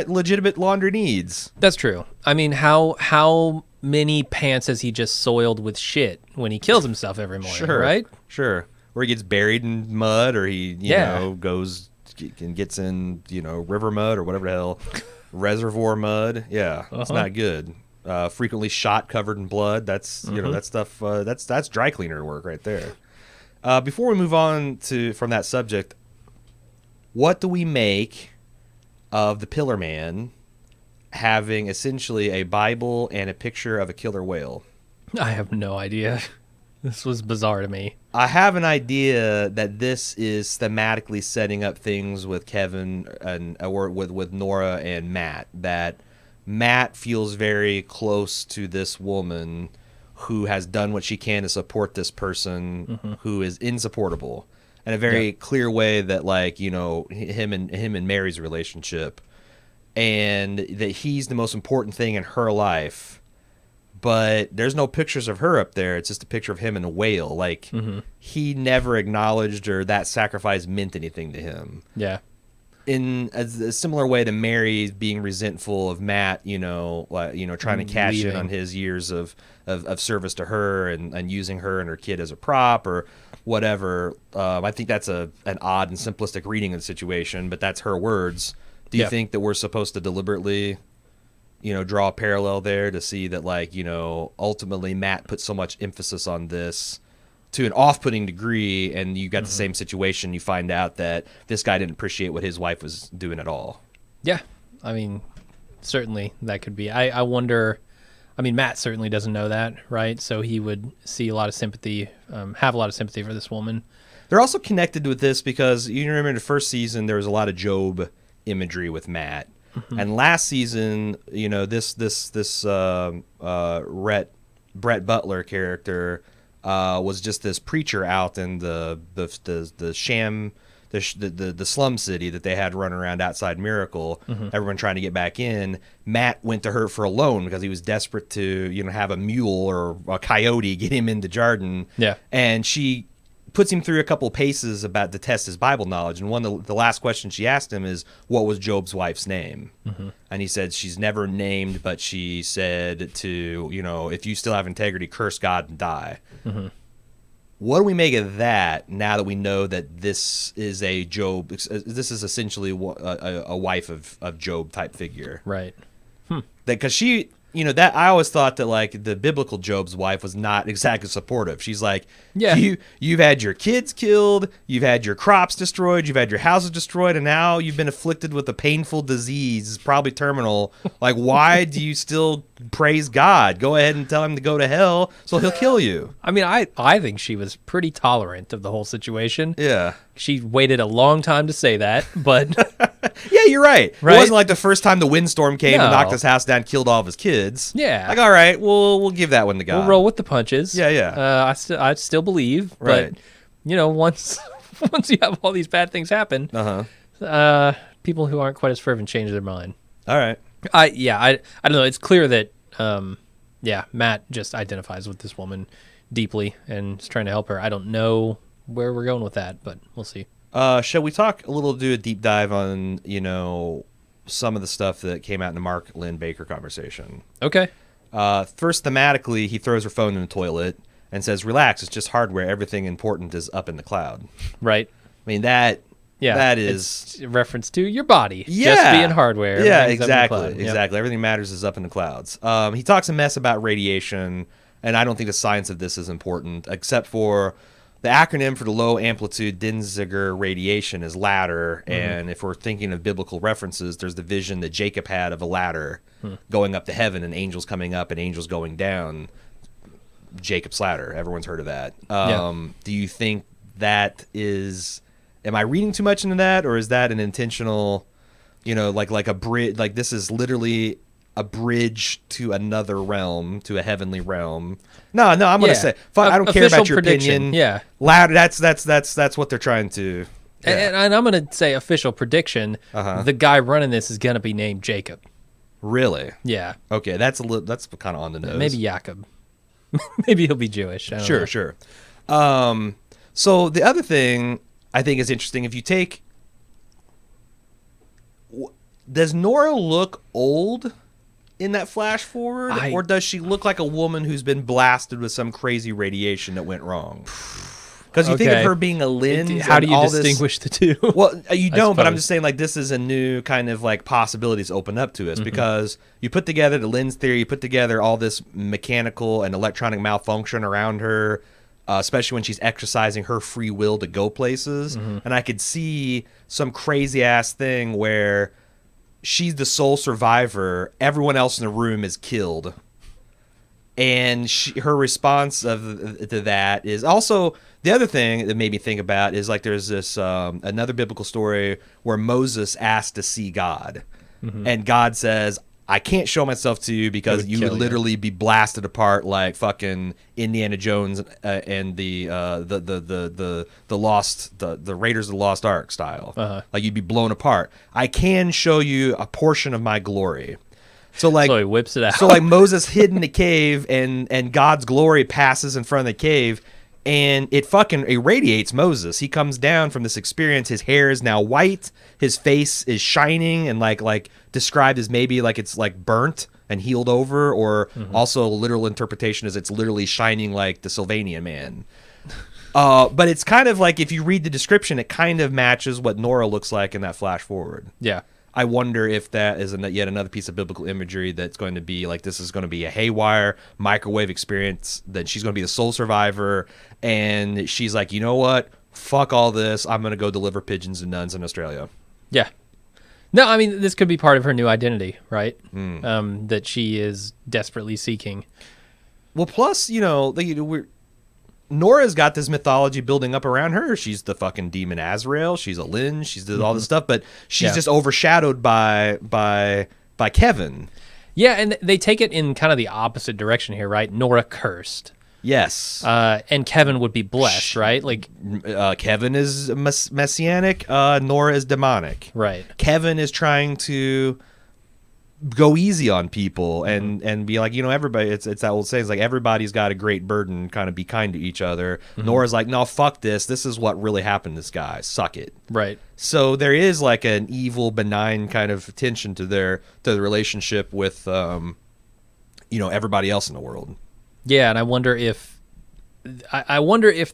legitimate laundry needs. That's true. I mean, how many pants has he just soiled with shit when he kills himself every morning? Right? Sure. Or he gets buried in mud, or he goes and gets in river mud or whatever the hell Reservoir mud. Yeah, it's not good. Frequently shot covered in blood. That's that stuff. That's dry cleaner work right there. Before we move on from that subject, what do we make of the Pillar Man having essentially a Bible and a picture of a killer whale? I have no idea. This was bizarre to me. I have an idea that this is thematically setting up things with Kevin or with Nora and Matt. That Matt feels very close to this woman who has done what she can to support this person who is insupportable, in a very clear way that, like, him and Mary's relationship, and that he's the most important thing in her life. But there's no pictures of her up there. It's just a picture of him and a whale. Like, he never acknowledged or that sacrifice meant anything to him. Yeah. In a similar way to Mary being resentful of Matt, trying to cash in on his years of service to her and using her and her kid as a prop or whatever. I think that's an odd and simplistic reading of the situation, but that's her words. Do you think that we're supposed to deliberately, draw a parallel there to see that, like, ultimately Matt put so much emphasis on this to an off-putting degree, and you got the same situation. You find out that this guy didn't appreciate what his wife was doing at all. Yeah, I mean, certainly that could be. I wonder. I mean, Matt certainly doesn't know that, right? So he would see a lot of sympathy, have a lot of sympathy for this woman. They're also connected with this because you remember in the first season there was a lot of Job imagery with Matt, and last season, this Brett Butler character. Was just this preacher out in the slum city that they had running around outside Miracle. Everyone trying to get back in. Matt went to her for a loan because he was desperate to have a mule or a coyote get him into Jordan. Yeah, and she puts him through a couple paces about to test his Bible knowledge. And one of the last questions she asked him is, what was Job's wife's name? And he said, she's never named, but she said to, if you still have integrity, curse God and die. What do we make of that now that we know that this is a Job, this is essentially a wife of Job type figure? Right. Because she... that I always thought that, like, the biblical Job's wife was not exactly supportive. She's like, you've had your kids killed, you've had your crops destroyed, you've had your houses destroyed, and now you've been afflicted with a painful disease, probably terminal. Like, why do you still praise God? Go ahead and tell him to go to hell so he'll kill you. I mean, I think she was pretty tolerant of the whole situation. Yeah. She waited a long time to say that, but... Yeah, you're right. It wasn't like the first time the windstorm came and knocked his house down, killed all of his kids. Yeah. Like, all right, we'll give that one to God. We'll roll with the punches. Yeah. I still believe, but once you have all these bad things happen, people who aren't quite as fervent change their mind. All right. I don't know. It's clear that Matt just identifies with this woman deeply and is trying to help her. I don't know where we're going with that, but we'll see. Shall we do a deep dive on, some of the stuff that came out in the Mark Linn-Baker conversation? Okay. First, thematically, he throws her phone in the toilet and says, relax, it's just hardware. Everything important is up in the cloud. Right. I mean, that is... It's a reference to your body. Yeah. Just being hardware. Yeah, exactly. Exactly. Everything matters is up in the clouds. He talks a mess about radiation, and I don't think the science of this is important, except for... The acronym for the low amplitude Denzinger radiation is ladder, and if we're thinking of biblical references, there's the vision that Jacob had of a ladder going up to heaven and angels coming up and angels going down. Jacob's ladder. Everyone's heard of that. Do you think that is... Am I reading too much into that, or is that an intentional, like a bridge? Like, this is literally a bridge to another realm, to a heavenly realm. No, I'm going to say, I don't care about your opinion. Yeah. Ladder, that's what they're trying to. Yeah. And I'm going to say official prediction. The guy running this is going to be named Jacob. Really? Yeah. Okay, that's kind of on the nose. Maybe Jacob. Maybe he'll be Jewish. I don't know. Sure. So the other thing I think is interesting, if you take, does Nora look old in that flash forward, or does she look like a woman who's been blasted with some crazy radiation that went wrong? Because you think of her being a Linn. How do you distinguish the two? Well, you don't, but I'm just saying, like, this is a new kind of, like, possibilities open up to us. Because you put together the Linn's theory, you put together all this mechanical and electronic malfunction around her, especially when she's exercising her free will to go places. And I could see some crazy-ass thing where she's the sole survivor, everyone else in the room is killed. And her response to that is also... The other thing that made me think about is, like, there's this another biblical story where Moses asked to see God. And God says, I can't show myself to you because you would literally be blasted apart like fucking Indiana Jones and the Raiders of the Lost Ark style. Like, you'd be blown apart. I can show you a portion of my glory. So, like, so he whips it out. So, like, Moses hid in the cave and God's glory passes in front of the cave. And it fucking irradiates Moses. He comes down from this experience. His hair is now white. His face is shining and like described as maybe like it's like burnt and healed over, or also a literal interpretation is it's literally shining like the Sylvanian man. But it's kind of like, if you read the description, it kind of matches what Nora looks like in that flash forward. Yeah. I wonder if that is yet another piece of biblical imagery that's going to be like, this is going to be a haywire microwave experience, that she's going to be the sole survivor, and she's like, you know what? Fuck all this. I'm going to go deliver pigeons to nuns in Australia. Yeah. No, I mean, this could be part of her new identity, right? That she is desperately seeking. Well, plus, you know, Nora's got this mythology building up around her. She's the fucking demon Azrael. She's a Linn. She's all this stuff, but she's just overshadowed by Kevin. Yeah, and they take it in kind of the opposite direction here, right? Nora cursed. Yes. And Kevin would be blessed, right? Like, Kevin is messianic. Nora is demonic. Right. Kevin is trying to go easy on people and be like, you know, everybody, it's that old saying, it's like, everybody's got a great burden, kind of be kind to each other. Nora's like, no, fuck this is what really happened to this guy, suck it. Right. So there is like an evil, benign kind of tension to the relationship with you know, everybody else in the world. Yeah, and I wonder if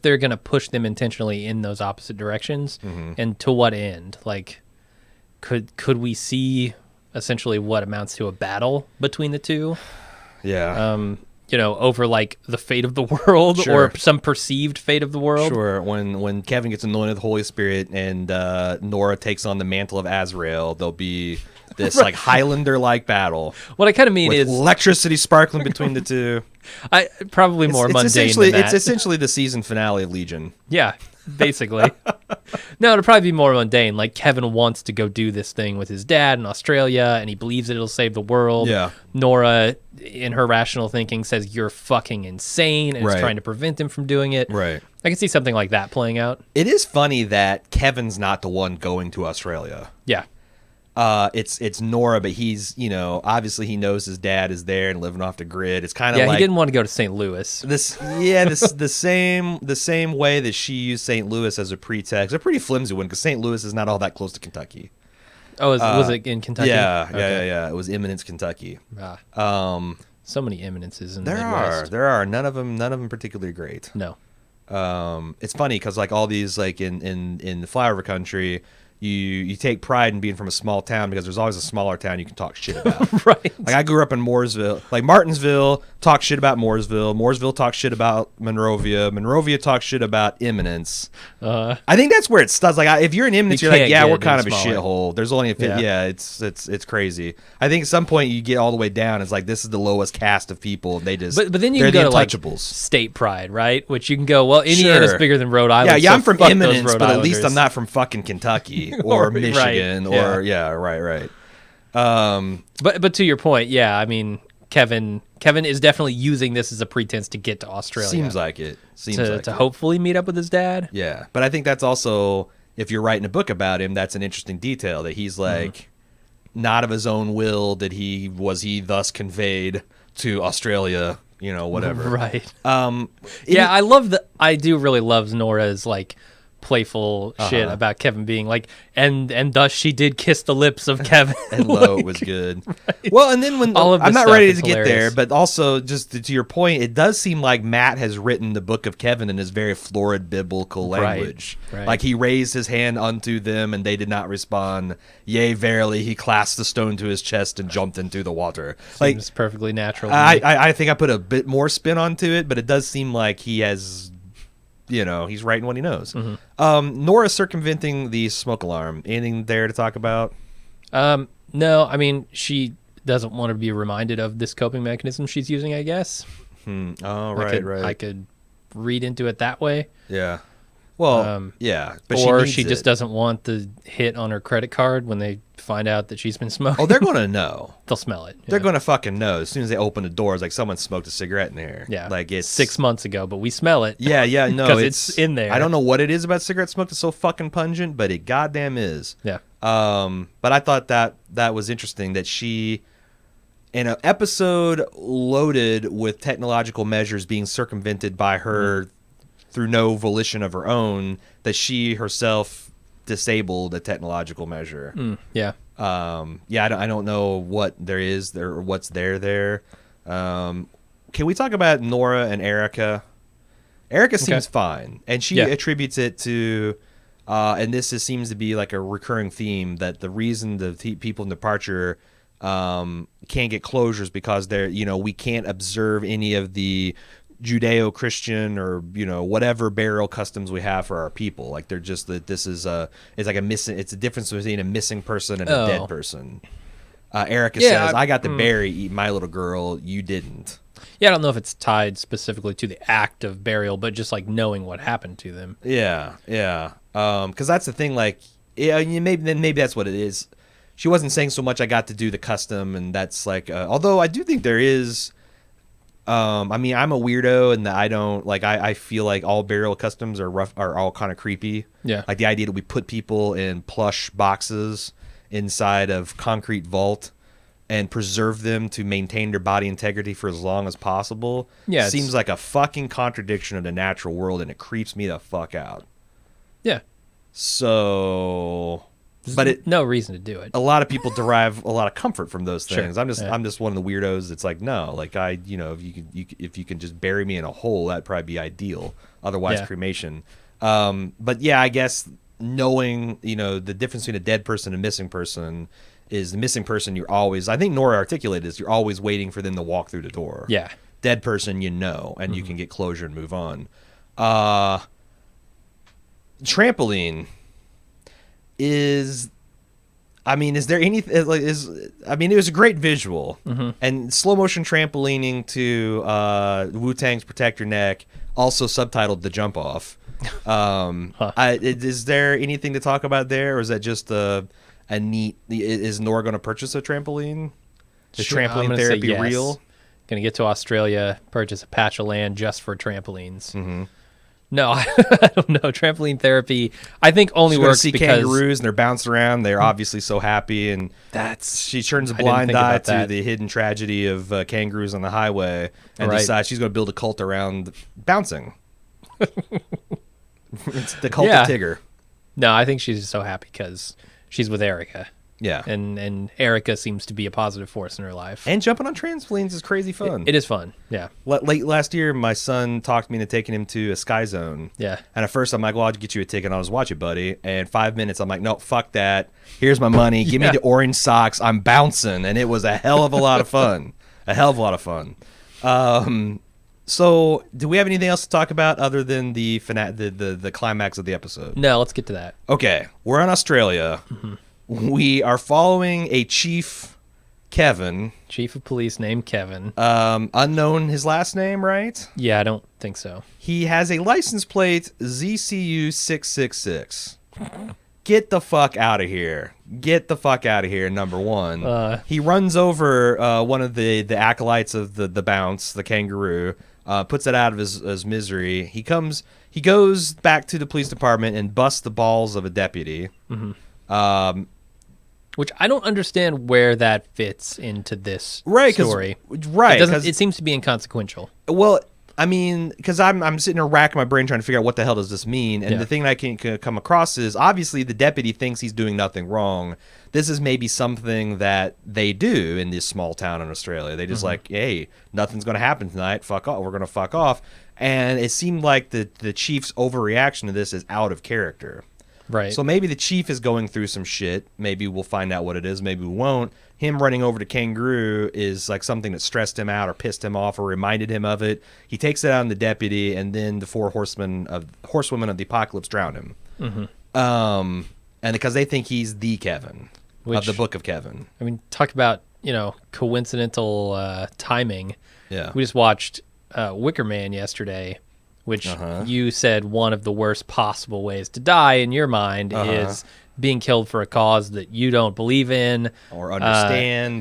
they're gonna push them intentionally in those opposite directions, and to what end. Like, could we see essentially what amounts to a battle between the two? Yeah. You know, over like the fate of the world, or some perceived fate of the world. Sure. When Kevin gets anointed with the Holy Spirit and Nora takes on the mantle of Azrael, there'll be this like Highlander-like battle. What I kind of mean with is electricity sparkling between the two. Probably more mundane than that. It's essentially the season finale of Legion. Yeah, basically. No, it'll probably be more mundane. Like, Kevin wants to go do this thing with his dad in Australia, and he believes that it'll save the world. Yeah. Nora, in her rational thinking, says you're fucking insane, and is trying to prevent him from doing it. Right. I can see something like that playing out. It is funny that Kevin's not the one going to Australia. Yeah. It's Nora, but he's, you know, obviously he knows his dad is there and living off the grid. It's kind of like, he didn't want to go to St. Louis. the same way that she used St. Louis as a pretext. A pretty flimsy one, because St. Louis is not all that close to Kentucky. Oh, was it in Kentucky? Yeah, okay. yeah. It was Eminence, Kentucky. So many eminences in the Midwest. There are none of them particularly great. No. It's funny because like all these like in the flyover country, you take pride in being from a small town because there's always a smaller town you can talk shit about. Right. Like, I grew up in Mooresville. Like, Martinsville talks shit about Mooresville. Mooresville talks shit about Monrovia. Monrovia talks shit about Eminence. I think that's where it starts. Like, if you're in Eminence, you're like, yeah, we're kind of a shithole. There's only it's crazy. I think at some point you get all the way down. It's like, this is the lowest caste of people. And they just, but then you can go to like state pride, right? Which you can go, well, Indiana's bigger than Rhode Island. Yeah, I'm from Eminence, but at least I'm not from fucking Kentucky. Or Michigan, right. But to your point, yeah, I mean, Kevin is definitely using this as a pretense to get to Australia. Seems like it. To hopefully meet up with his dad. Yeah, but I think that's also, if you're writing a book about him, that's an interesting detail, that he's like not of his own will that he thus conveyed to Australia. You know, whatever. Right. I do really love Nora's like playful shit about Kevin being like, and thus she did kiss the lips of Kevin. And lo, it was good. Right? Well, and then when I'm not ready to get there, but also just to your point, it does seem like Matt has written the book of Kevin in his very florid biblical language. Right. Like he raised his hand unto them and they did not respond. Yea, verily, he clasped the stone to his chest and jumped into the water. Seems perfectly natural. I think I put a bit more spin onto it, but it does seem like he has... he's writing what he knows. Nora circumventing the smoke alarm. Anything there to talk about? No, I mean, she doesn't want to be reminded of this coping mechanism she's using, I guess. Oh, right. I could read into it that way. Yeah. Well, yeah. But or she just doesn't want the hit on her credit card when they find out that she's been smoking. Oh, they're going to know. They'll smell it. They're going to fucking know. As soon as they open the doors, like someone smoked a cigarette in there. Yeah. Like it's 6 months ago, but we smell it. Yeah, no. Because it's in there. I don't know what it is about cigarette smoke that's so fucking pungent, but it goddamn is. Yeah. But I thought that was interesting that she, in an episode loaded with technological measures being circumvented by her through no volition of her own, that she herself disabled a technological measure. Yeah. I don't know what there is there or what's there. Can we talk about Nora and Erica? Erica seems fine, and she attributes it to, and this seems to be like a recurring theme, that the reason the people in Departure can't get closure is because we can't observe any of the Judeo-Christian or whatever burial customs we have for our people. Like they're just that this is it's like it's a difference between a missing person and a dead person. Erica says, I got to bury my little girl, you didn't. Yeah, I don't know if it's tied specifically to the act of burial, but just like knowing what happened to them. Yeah. Because that's the thing. Like, maybe that's what it is. She wasn't saying so much I got to do the custom, and that's like. Although I do think there is. I mean, I'm a weirdo, and I don't like. I feel like all burial customs are all kind of creepy. Yeah. Like the idea that we put people in plush boxes inside of concrete vault and preserve them to maintain their body integrity for as long as possible. Yeah. Seems like a fucking contradiction of the natural world, and it creeps me the fuck out. Yeah. So. But no reason to do it. A lot of people derive a lot of comfort from those things. Sure. I'm just one of the weirdos. It's like, no, like if you can just bury me in a hole, that'd probably be ideal. Otherwise, cremation. But yeah, I guess knowing the difference between a dead person and a missing person is the missing person. I think Nora articulated this. You're always waiting for them to walk through the door. Yeah. Dead person, and you can get closure and move on. Trampoline. Is there anything it was a great visual and slow motion trampolining to Wu-Tang's Protect Your Neck, also subtitled The Jump Off. Is there anything to talk about there, or is that just a neat, is Nora going to purchase a trampoline? Is trampoline therapy real? Going to get to Australia, purchase a patch of land just for trampolines. No, I don't know. Trampoline therapy, I think, only works because kangaroos and they're bouncing around. They're obviously so happy, and she turns a blind eye to the hidden tragedy of kangaroos on the highway, and decides she's going to build a cult around bouncing. It's the cult of Tigger. No, I think she's just so happy because she's with Erica. Yeah. And Erica seems to be a positive force in her life. And jumping on trampolines is crazy fun. It is fun, yeah. Late last year, my son talked me into taking him to a Sky Zone. Yeah. And at first, I'm like, well, I'll get you a ticket and I'll just watch it, buddy. And 5 minutes, I'm like, no, fuck that. Here's my money. Give me the orange socks. I'm bouncing. And it was a hell of a lot of fun. So, do we have anything else to talk about other than the climax of the episode? No, let's get to that. Okay. We're in Australia. We are following a chief, Kevin. Chief of police named Kevin. Unknown his last name, right? Yeah, I don't think so. He has a license plate ZCU 666. Get the fuck out of here. Number one. He runs over one of the acolytes of the bounce, the kangaroo, puts it out of his misery. He goes back to the police department and busts the balls of a deputy. Which I don't understand where that fits into this story. Right. It seems to be inconsequential. Well, I mean, because I'm sitting there racking my brain trying to figure out what the hell does this mean, and the thing that I can come across is obviously the deputy thinks he's doing nothing wrong. This is maybe something that they do in this small town in Australia. They just like, hey, nothing's going to happen tonight. Fuck off. We're going to fuck off. And it seemed like the chief's overreaction to this is out of character. Right. So maybe the chief is going through some shit. Maybe we'll find out what it is. Maybe we won't. Him running over to Kangaroo is like something that stressed him out or pissed him off or reminded him of it. He takes it out on the deputy, and then the four horsewomen of the apocalypse drown him. And because they think he's the Kevin of the Book of Kevin. I mean, talk about coincidental timing. Yeah. We just watched Wicker Man yesterday, which you said one of the worst possible ways to die in your mind is being killed for a cause that you don't believe in or understand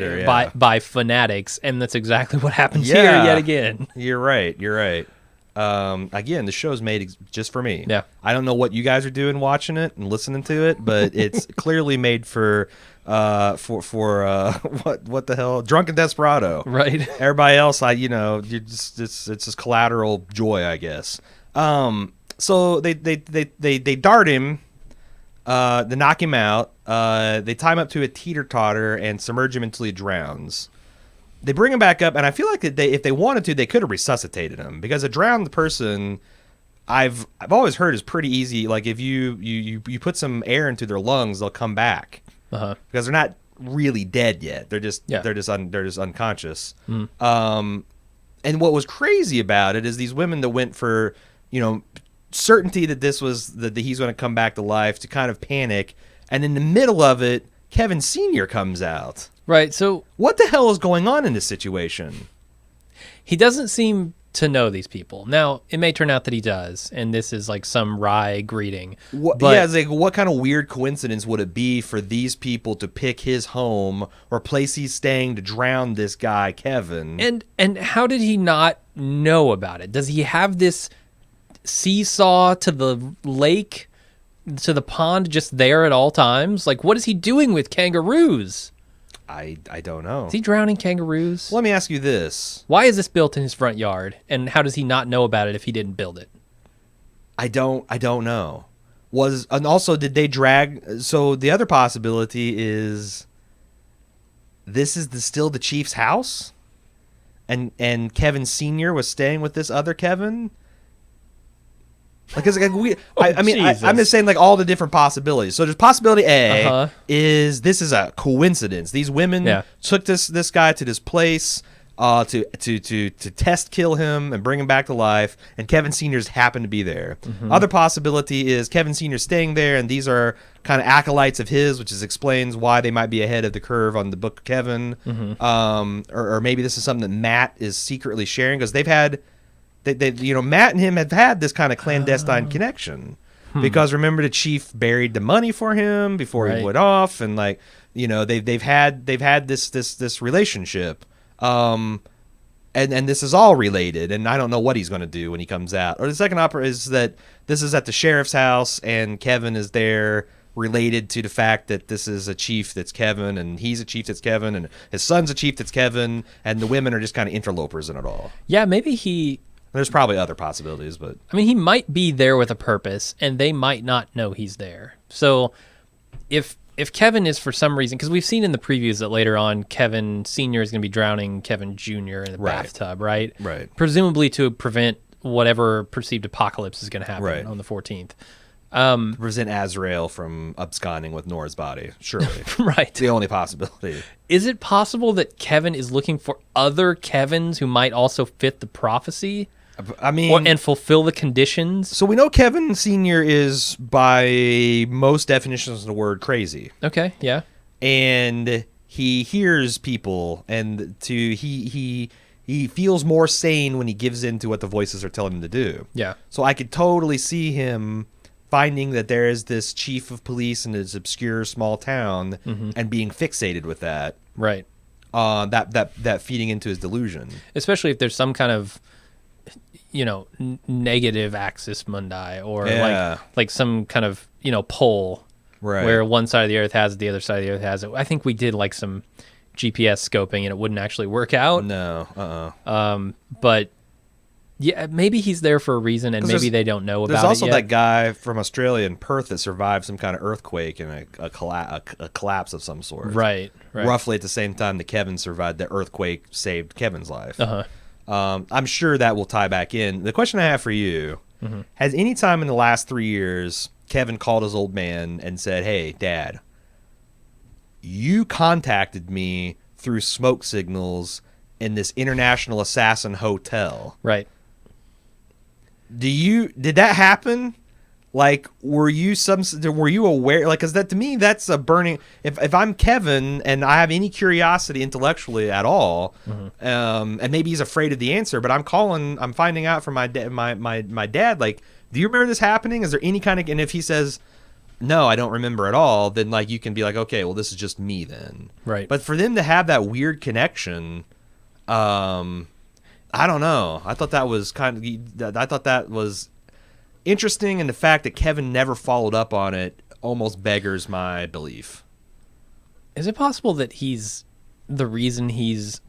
by fanatics, and that's exactly what happens here yet again. You're right. Again, the show's made just for me. Yeah. I don't know what you guys are doing watching it and listening to it, but it's clearly made for what the hell, Drunken Desperado, right? Everybody else, you it's just collateral joy, I guess. So they dart him, they knock him out, they tie him up to a teeter-totter and submerge him until he drowns. They bring him back up, and I feel like that if they wanted to, they could have resuscitated him, because a drowned person, I've always heard, is pretty easy. Like if you put some air into their lungs, they'll come back because they're not really dead yet. They're just unconscious. And what was crazy about it is these women that went for certainty that that he's going to come back to life to kind of panic, and in the middle of it, Kevin Sr. comes out. Right, so what the hell is going on in this situation? He doesn't seem to know these people. Now, it may turn out that he does, and this is like some wry greeting. It's like, what kind of weird coincidence would it be for these people to pick his home or place he's staying to drown this guy, Kevin? And how did he not know about it? Does he have this seesaw to the lake, to the pond, just there at all times? Like, what is he doing with kangaroos? I don't know. Is he drowning kangaroos? Let me ask you this. Why is this built in his front yard, and how does he not know about it if he didn't build it? I don't know. And also, did they drag? So the other possibility is this is still the chief's house, and Kevin Sr. was staying with this other Kevin. I'm just saying, like, all the different possibilities. So there's possibility A is this is a coincidence. These women took this guy to this place to test kill him and bring him back to life, and Kevin Sr.'s happened to be there. Other possibility is Kevin Sr. staying there, and these are kind of acolytes of his, which explains why they might be ahead of the curve on the Book of Kevin. Or maybe this is something that Matt is secretly sharing, because they've had. Matt and him have had this kind of clandestine connection, because remember the chief buried the money for him before he went off, and they've had this relationship, and this is all related, and I don't know what he's going to do when he comes out. Or the second opera is that this is at the sheriff's house, and Kevin is there, related to the fact that this is a chief that's Kevin, and he's a chief that's Kevin, and his son's a chief that's Kevin, and the women are just kind of interlopers in it all. Yeah, maybe there's probably other possibilities, but I mean, he might be there with a purpose, and they might not know he's there. So if Kevin is, for some reason, because we've seen in the previews that later on Kevin Sr. is going to be drowning Kevin Jr. in the bathtub, right? Right. Presumably to prevent whatever perceived apocalypse is going to happen on the 14th. Prevent Azrael from absconding with Nora's body, surely. Right. It's the only possibility. Is it possible that Kevin is looking for other Kevins who might also fit the prophecy? I mean, and fulfill the conditions? So we know Kevin Sr. is, by most definitions of the word, crazy. Okay, yeah. And he hears people, and he feels more sane when he gives in to what the voices are telling him to do. Yeah. So I could totally see him finding that there is this chief of police in this obscure small town and being fixated with that. Right. That feeding into his delusion. Especially if there's some kind of negative axis mundi, or like some kind of pole, right, where one side of the earth has it, the other side of the earth has it. I think we did like some GPS scoping, and it wouldn't actually work out. No. But Yeah, maybe he's there for a reason, and maybe they don't know about it yet. There's also that guy from Australia in Perth that survived some kind of earthquake and a collapse of some sort. Right. Roughly at the same time that Kevin survived, the earthquake saved Kevin's life. Uh-huh. I'm sure that will tie back in. The question I have for you, has any time in the last 3 years Kevin called his old man and said, "Hey, Dad, you contacted me through smoke signals in this international assassin hotel." Right. Did that happen? Like, were you aware? Like, because that, to me, that's a burning. If I'm Kevin and I have any curiosity intellectually at all, and maybe he's afraid of the answer, but I'm finding out from my dad. Like, do you remember this happening? Is there any kind of? And if he says no, I don't remember at all, then like you can be like, okay, well, this is just me then. Right. But for them to have that weird connection, I don't know. I thought that was interesting, and the fact that Kevin never followed up on it almost beggars my belief. Is it possible that the reason he's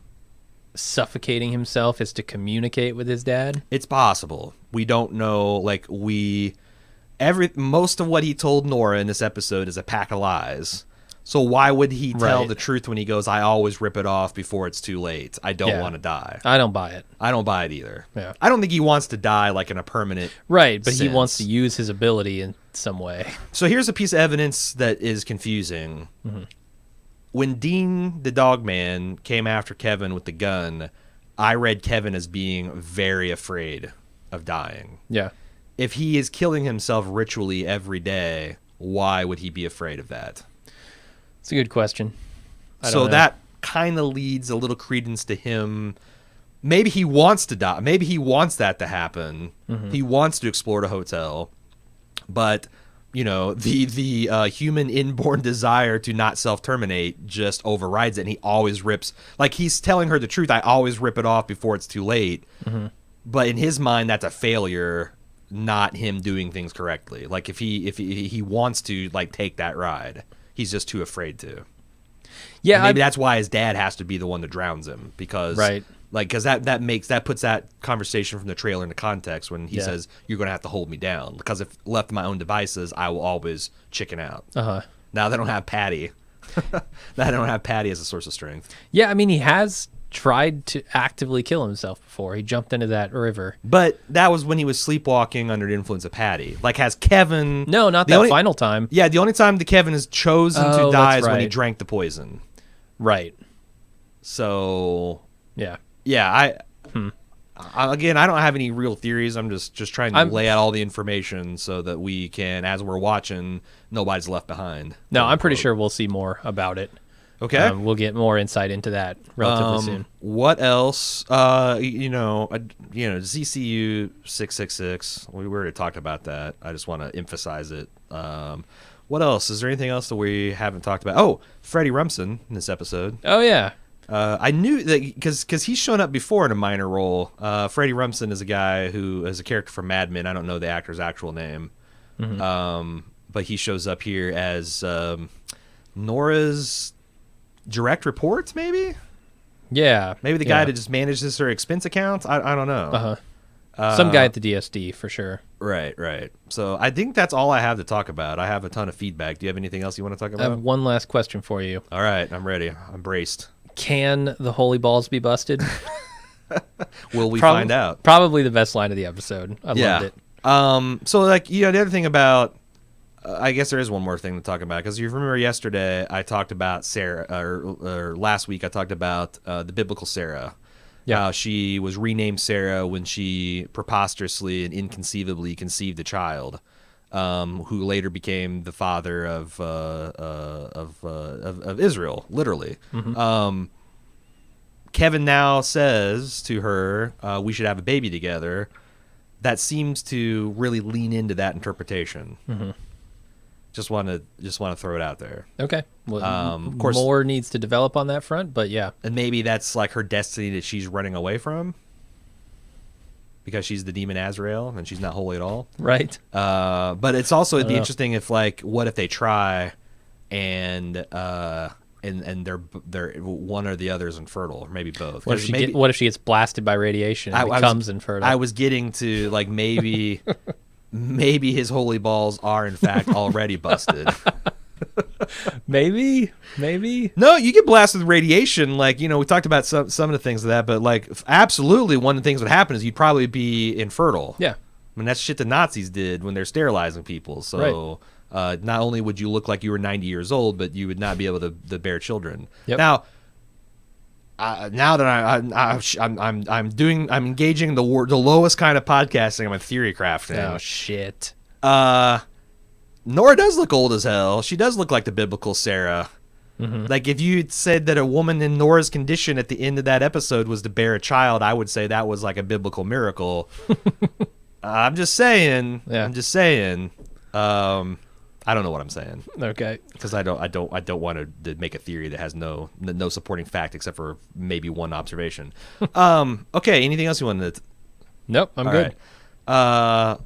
suffocating himself is to communicate with his dad? It's possible. We don't know. Like, most of what he told Nora in this episode is a pack of lies. So why would he tell the truth when he goes, "I always rip it off before it's too late. I don't want to die"? I don't buy it. I don't buy it either. Yeah. I don't think he wants to die like in a permanent but sense. he wants to use his ability in some way. So here's a piece of evidence that is confusing. When Dean the dog man came after Kevin with the gun, I read Kevin as being very afraid of dying. Yeah. If he is killing himself ritually every day, why would he be afraid of that? It's a good question. So that kind of leads a little credence to him. Maybe he wants to die. Maybe he wants that to happen. He wants to explore the hotel. But, the human inborn desire to not self-terminate just overrides it. And he always rips. Like, he's telling her the truth. I always rip it off before it's too late. But in his mind, that's a failure, not him doing things correctly. Like, if he wants to, like, take that ride, he's just too afraid to. Yeah, and maybe that's why his dad has to be the one that drowns him, because that puts that conversation from the trailer into context when he says, "You're going to have to hold me down, because if left to my own devices, I will always chicken out." Now they don't have Patty. Now they don't have Patty as a source of strength. Yeah, I mean, he has tried to actively kill himself before. He jumped into that river. But that was when he was sleepwalking under the influence of Patty. Like, has Kevin... No, not that final time. Yeah, the only time that Kevin has chosen to die is when he drank the poison. Right. So... Yeah. Yeah, again, I don't have any real theories. I'm just trying to lay out all the information so that we can, as we're watching, nobody's left behind. No, I'm pretty sure we'll see more about it. Okay. We'll get more insight into that relatively soon. What else? ZCU 666. We already talked about that. I just want to emphasize it. What else? Is there anything else that we haven't talked about? Oh, Freddie Rumsen in this episode. Oh, yeah. I knew that because he's shown up before in a minor role. Freddie Rumsen is a guy who is a character from Mad Men. I don't know the actor's actual name. But he shows up here as Nora's direct reports, maybe? Yeah. Maybe the guy that just manages her expense account? I don't know. Some guy at the DSD, for sure. Right. So I think that's all I have to talk about. I have a ton of feedback. Do you have anything else you want to talk about? I have one last question for you. All right, I'm ready. I'm braced. Can the holy balls be busted? Will we find out? Probably the best line of the episode. I loved it. So, like, the other thing about... I guess there is one more thing to talk about, because you remember yesterday I talked about Sarah, or last week I talked about the biblical Sarah. Yeah, she was renamed Sarah when she preposterously and inconceivably conceived a child, who later became the father of Israel, literally. Kevin now says to her, "We should have a baby together." That seems to really lean into that interpretation. Just want to throw it out there. Okay. Well, of course, more needs to develop on that front, but yeah. And maybe that's like her destiny that she's running away from, because she's the demon Azrael and she's not holy at all. Right. But it's also it'd be interesting if, like, what if they try and and they're one or the other is infertile, or maybe both. What if she gets blasted by radiation and becomes infertile? I was getting to like maybe his holy balls are in fact already busted. maybe no, you get blasted with radiation, like, you know, we talked about some of the things of that, but like absolutely one of the things that would happen is you'd probably be infertile. Yeah, I mean, that's shit the Nazis did when they're sterilizing people. So not only would you look like you were 90 years old, but you would not be able to bear children. Yep. Now that I'm engaging in the lowest kind of podcasting. I'm a theory crafting. Oh shit. Nora does look old as hell. She does look like the biblical Sarah. Mm-hmm. Like if you said that a woman in Nora's condition at the end of that episode was to bear a child, I would say that was like a biblical miracle. I'm just saying. Yeah. I'm just saying. I don't know what I'm saying. Okay. Because I don't want to make a theory that has no supporting fact except for maybe one observation. Okay. Anything else you wanted to? Nope. I'm good. Right.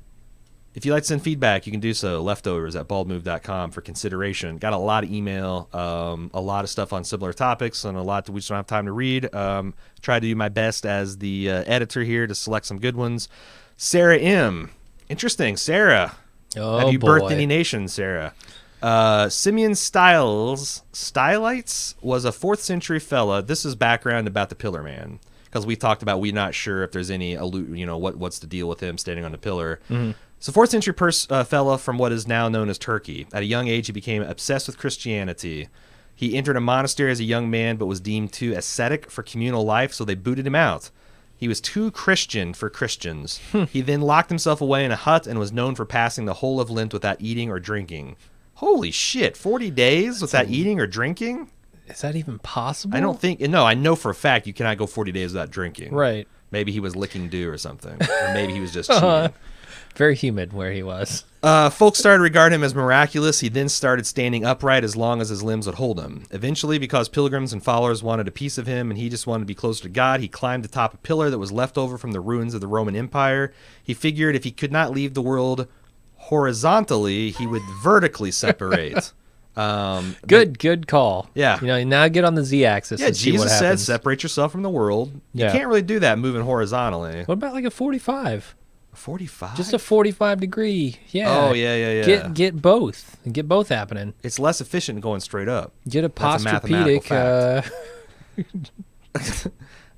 If you'd like to send feedback, you can do so. leftovers@baldmove.com for consideration. Got a lot of email, a lot of stuff on similar topics, and a lot that we just don't have time to read. Try to do my best as the editor here to select some good ones. Sarah M. Interesting. Sarah. Oh, have you boy. birthed any nation, Sarah? Simeon Stylites was a 4th century fella. This is background about the Pillar Man. Because we talked about we're not sure if there's any, what's the deal with him standing on the pillar. Mm-hmm. So 4th century fella from what is now known as Turkey. At a young age, he became obsessed with Christianity. He entered a monastery as a young man, but was deemed too ascetic for communal life, so they booted him out. He was too Christian for Christians. He then locked himself away in a hut and was known for passing the whole of Lent without eating or drinking. Holy shit, 40 days without eating or drinking? Is that even possible? I don't think... No, I know for a fact you cannot go 40 days without drinking. Right. Maybe he was licking dew or something. Or maybe he was just cheating. Very humid where he was. Folks started to regard him as miraculous. He then started standing upright as long as his limbs would hold him. Eventually, because pilgrims and followers wanted a piece of him and he just wanted to be closer to God, he climbed atop a pillar that was left over from the ruins of the Roman Empire. He figured if he could not leave the world horizontally, he would vertically separate. Good call. Yeah. You know, now get on the Z-axis. Yeah, and see Jesus what said, happens. separate yourself from the world. You can't really do that moving horizontally. What about like a 45? 45? Just a 45 degree. Yeah. Oh, yeah. Get both. Get both happening. It's less efficient going straight up. Get a posturepedic.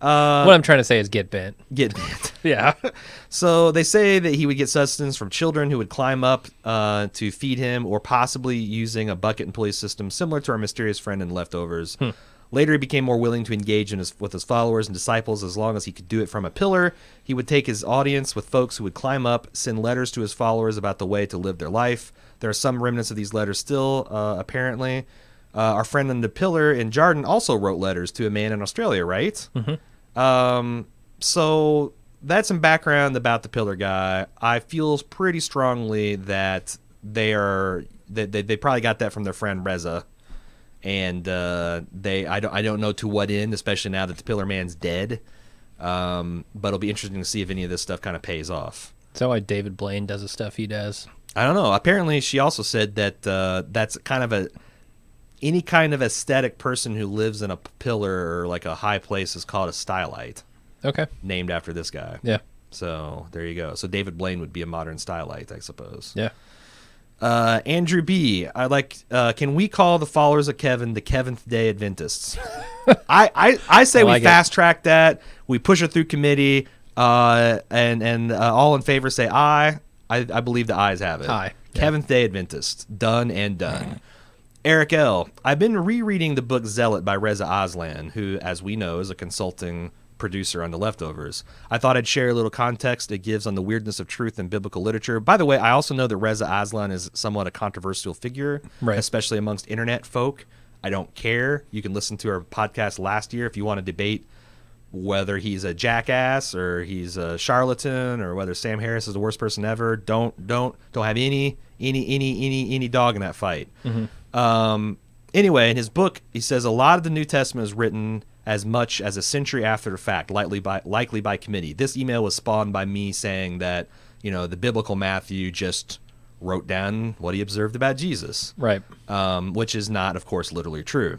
What I'm trying to say is get bent. Get bent. Yeah. So they say that he would get sustenance from children who would climb up to feed him, or possibly using a bucket and pulley system similar to our mysterious friend in Leftovers. Later, he became more willing to engage with his followers and disciples as long as he could do it from a pillar. He would take his audience with folks who would climb up, send letters to his followers about the way to live their life. There are some remnants of these letters still, apparently. Our friend in the pillar in Jarden also wrote letters to a man in Australia, right? Mm-hmm. So that's some background about the pillar guy. I feel pretty strongly that they probably got that from their friend Reza. And I don't know to what end, especially now that the Pillar Man's dead. But it'll be interesting to see if any of this stuff kind of pays off. Is that why David Blaine does the stuff he does? I don't know. Apparently, she also said that that's kind of any kind of aesthetic person who lives in a pillar or like a high place is called a stylite. Okay. Named after this guy. Yeah. So there you go. So David Blaine would be a modern stylite, I suppose. Yeah. Andrew B. Can we call the followers of Kevin the Kevinth Day Adventists? I say we fast track that. We push it through committee. And all in favor say aye. I believe the ayes have it. Aye. Yeah. Kevinth Day Adventists. Done and done. Eric L. I've been rereading the book Zealot by Reza Aslan, who, as we know, is a consulting producer on The Leftovers. I thought I'd share a little context it gives on the weirdness of truth in biblical literature. By the way, I also know that Reza Aslan is somewhat a controversial figure, right, especially amongst internet folk. I don't care. You can listen to our podcast last year if you want to debate whether he's a jackass or he's a charlatan or whether Sam Harris is the worst person ever. Don't have any dog in that fight. Mm-hmm. Anyway, in his book, he says a lot of the New Testament is written as much as a century after the fact, likely by committee. This email was spawned by me saying that, the biblical Matthew just wrote down what he observed about Jesus. Right. Which is not, of course, literally true.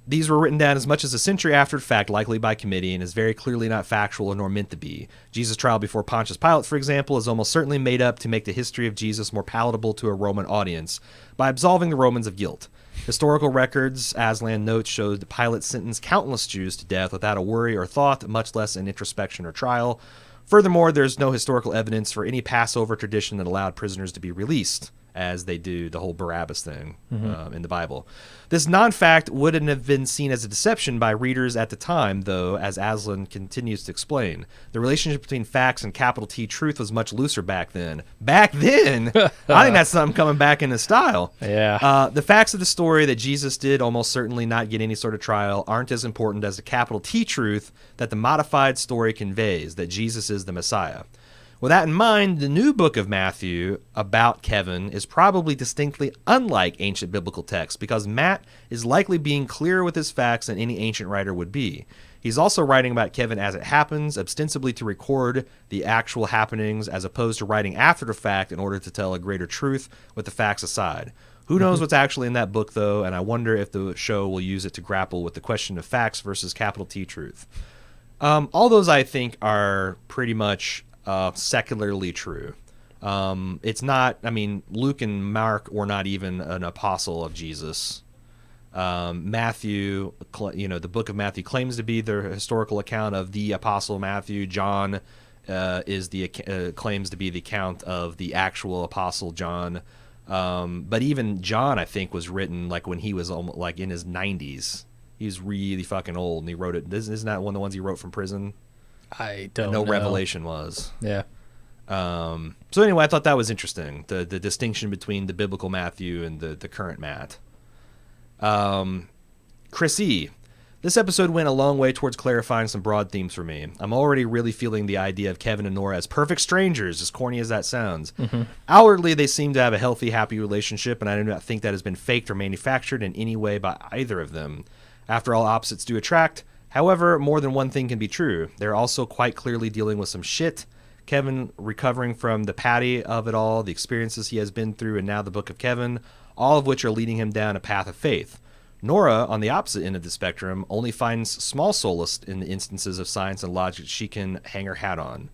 These were written down as much as a century after the fact, likely by committee, and is very clearly not factual nor meant to be. Jesus' trial before Pontius Pilate, for example, is almost certainly made up to make the history of Jesus more palatable to a Roman audience by absolving the Romans of guilt. Historical records, Aslan notes, showed that Pilate sentenced countless Jews to death without a worry or thought, much less an introspection or trial. Furthermore, there's no historical evidence for any Passover tradition that allowed prisoners to be released, as they do the whole Barabbas thing in the Bible. This non-fact wouldn't have been seen as a deception by readers at the time, though, as Aslan continues to explain. The relationship between facts and capital T truth was much looser back then. Back then? I think that's something coming back into style. Yeah. The facts of the story that Jesus did almost certainly not get any sort of trial aren't as important as the capital T truth that the modified story conveys, that Jesus is the Messiah. With that in mind, the new book of Matthew about Kevin is probably distinctly unlike ancient biblical texts because Matt is likely being clearer with his facts than any ancient writer would be. He's also writing about Kevin as it happens, ostensibly to record the actual happenings as opposed to writing after the fact in order to tell a greater truth with the facts aside. Who knows what's actually in that book, though, and I wonder if the show will use it to grapple with the question of facts versus capital T truth. All those, I think, are pretty much secularly true. It's not, I mean, Luke and Mark were not even an apostle of Jesus. Matthew, the book of Matthew claims to be the historical account of the apostle Matthew. John claims to be the account of the actual apostle John. But even John, I think, was written like when he was almost like in his 90s. He's really fucking old, and he wrote it. Isn't that one of the ones he wrote from prison? I don't know. No Revelation was. Yeah. So anyway, I thought that was interesting, the distinction between the biblical Matthew and the current Matt. Chris E. This episode went a long way towards clarifying some broad themes for me. I'm already really feeling the idea of Kevin and Nora as perfect strangers, as corny as that sounds. Outwardly, they seem to have a healthy, happy relationship, and I do not think that has been faked or manufactured in any way by either of them. After all, opposites do attract. However, more than one thing can be true. They're also quite clearly dealing with some shit. Kevin recovering from the patty of it all, the experiences he has been through, and now the book of Kevin, all of which are leading him down a path of faith. Nora, on the opposite end of the spectrum, only finds small solace in the instances of science and logic she can hang her hat on.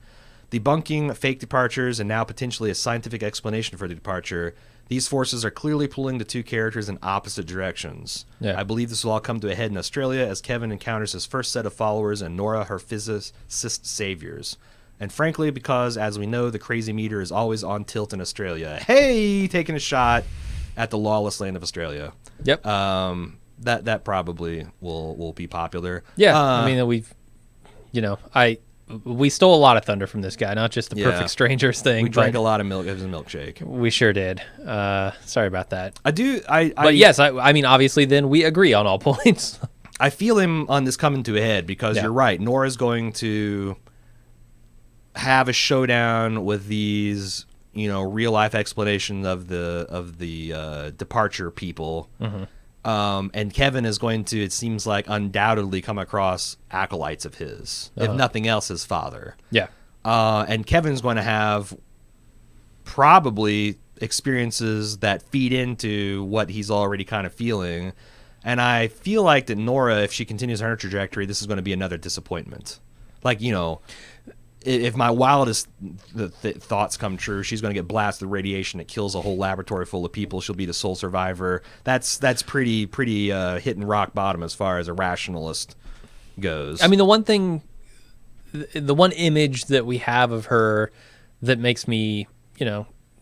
Debunking fake departures and now potentially a scientific explanation for the departure, these forces are clearly pulling the two characters in opposite directions. Yeah. I believe this will all come to a head in Australia as Kevin encounters his first set of followers and Nora her physicist saviors. And frankly, because, as we know, the crazy meter is always on tilt in Australia. Hey, taking a shot at the lawless land of Australia. Yep. That probably will be popular. Yeah, I mean, we stole a lot of thunder from this guy, not just the Perfect Strangers thing. We drank a lot of milk. It was a milkshake. We sure did. Sorry about that. But yes, I mean, obviously, then we agree on all points. I feel him on this coming to a head because you're right. Nora's going to have a showdown with these, real life explanation of the departure people. And Kevin is going to, it seems like, undoubtedly come across acolytes of his, if nothing else, his father. Yeah. And Kevin's going to have probably experiences that feed into what he's already kind of feeling. And I feel like that Nora, if she continues on her trajectory, this is going to be another disappointment. Like, if my wildest thoughts come true, she's going to get blasted with radiation that kills a whole laboratory full of people. She'll be the sole survivor. That's pretty hitting rock bottom as far as a rationalist goes. I mean, the one image that we have of her that makes me,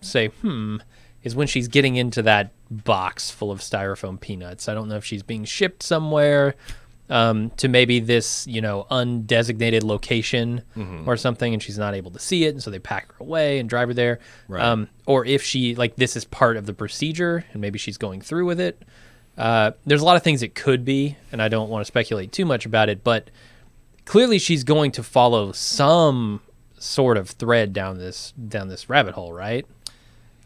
say, is when she's getting into that box full of styrofoam peanuts. I don't know if she's being shipped somewhere to maybe this, undesignated location or something, and she's not able to see it, and so they pack her away and drive her there. Right. Or if she, this is part of the procedure, and maybe she's going through with it. There's a lot of things it could be, and I don't want to speculate too much about it, but clearly she's going to follow some sort of thread down this rabbit hole, right?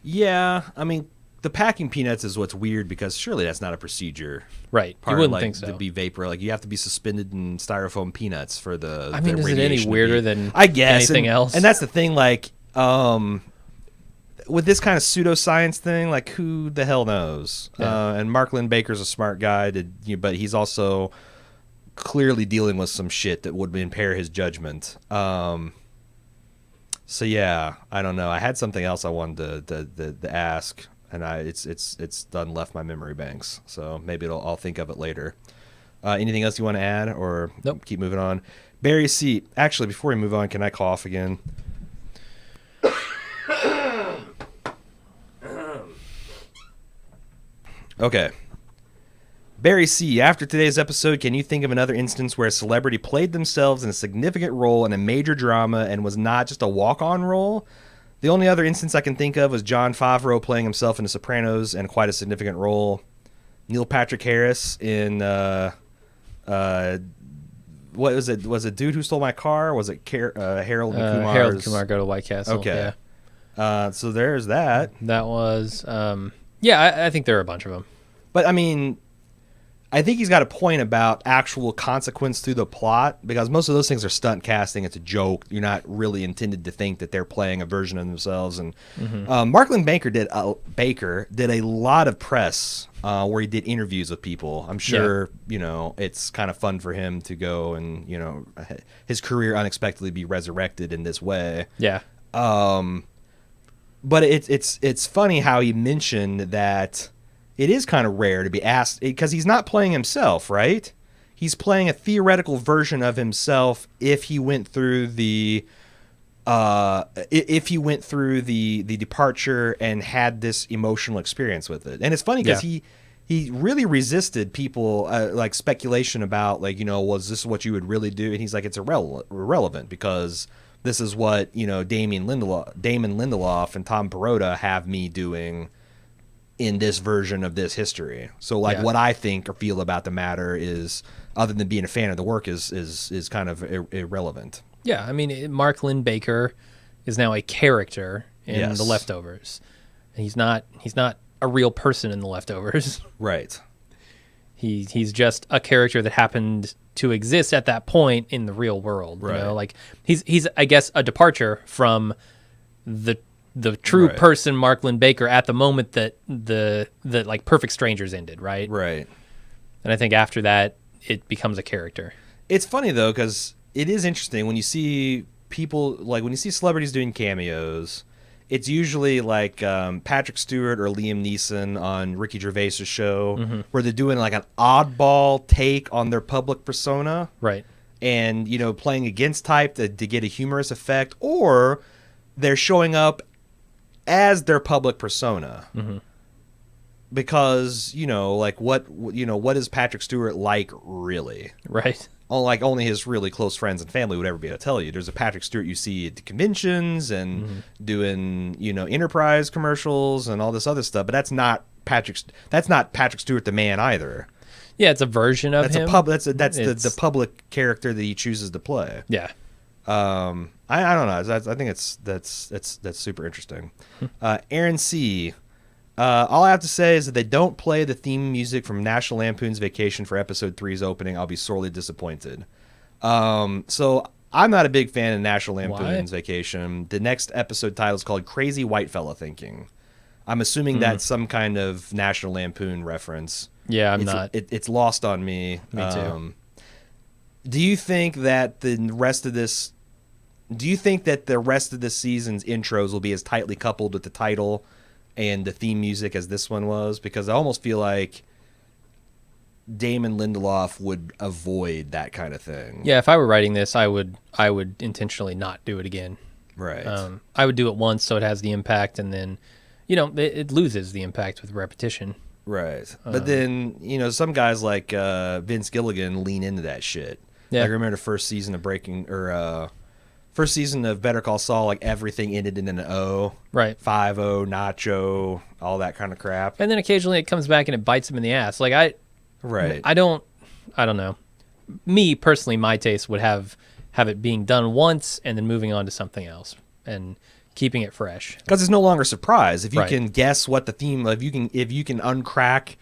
Yeah, I mean, the packing peanuts is what's weird because surely that's not a procedure. Right. You wouldn't think so. To be vapor, you have to be suspended in styrofoam peanuts for the. I mean, is it any weirder than I guess anything else? And that's the thing. with this kind of pseudoscience thing, like who the hell knows? Yeah. And Mark Linn-Baker's a smart guy, but he's also clearly dealing with some shit that would impair his judgment. So yeah, I don't know. I had something else I wanted to ask, and it's done left my memory banks. So maybe I'll think of it later. Anything else you want to add, or nope. Keep moving on? Barry C. Actually, before we move on, can I cough again? Okay. Barry C. After today's episode, can you think of another instance where a celebrity played themselves in a significant role in a major drama and was not just a walk-on role? The only other instance I can think of was Jon Favreau playing himself in The Sopranos and quite a significant role. Neil Patrick Harris in what was it? Was it Dude Who Stole My Car? Was it Harold and Kumar's? Harold and Kumar Go to White Castle. Okay. Yeah. So there's that. That was I think there are a bunch of them. But I mean, I think he's got a point about actual consequence through the plot, because most of those things are stunt casting. It's a joke. You're not really intended to think that they're playing a version of themselves. And Mark Linn-Baker did a lot of press where he did interviews with people. I'm sure, it's kind of fun for him to go and, his career unexpectedly be resurrected in this way. Yeah. But it's funny how he mentioned that it is kind of rare to be asked, because he's not playing himself, right? He's playing a theoretical version of himself if he went through the departure and had this emotional experience with it. And it's funny because he really resisted people like speculation about, like, was this what you would really do? And he's like, it's irrelevant because this is what Damon Lindelof and Tom Perrotta have me doing in this version of this history. So what I think or feel about the matter is, other than being a fan of the work, is kind of irrelevant. Yeah, I mean, Mark Linn-Baker is now a character in The Leftovers. He's not a real person in The Leftovers. Right. He's just a character that happened to exist at that point in the real world. Right. Like he's I guess a departure from the true person Mark Linn-Baker at the moment that the like Perfect Strangers ended, right? Right. And I think after that it becomes a character. It's funny though, because it is interesting when you see people, like when you see celebrities doing cameos, it's usually like Patrick Stewart or Liam Neeson on Ricky Gervais's show, where they're doing like an oddball take on their public persona, right? And playing against type to get a humorous effect, or they're showing up as their public persona, because like what is Patrick Stewart like really, right? Like only his really close friends and family would ever be able to tell you. There's a Patrick Stewart you see at the conventions and doing Enterprise commercials and all this other stuff, but that's not Patrick Stewart the man either. Yeah, it's a version of him. That's the public character that he chooses to play. Yeah. I don't know. I think that's super interesting. Aaron C. All I have to say is that they don't play the theme music from National Lampoon's Vacation for episode 3's opening. I'll be sorely disappointed. So I'm not a big fan of National Lampoon's Vacation. The next episode title is called Crazy White Fella Thinking. I'm assuming that's some kind of National Lampoon reference. Yeah, I'm not. It's lost on me. Me too. Do you think that the rest of this season's intros will be as tightly coupled with the title and the theme music as this one was? Because I almost feel like Damon Lindelof would avoid that kind of thing. Yeah, if I were writing this, I would intentionally not do it again. Right. I would do it once so it has the impact, and then, it loses the impact with repetition. Right. But then, some guys like Vince Gilligan lean into that shit. Yeah. Like, I remember the first season of first season of Better Call Saul, like everything ended in an O. Right. 5-0, Nacho, all that kind of crap. And then occasionally it comes back and it bites him in the ass. Like I don't know. Me personally, my taste would have it being done once and then moving on to something else and keeping it fresh. Because it's no longer a surprise. If you can guess what the theme, if you can uncrack,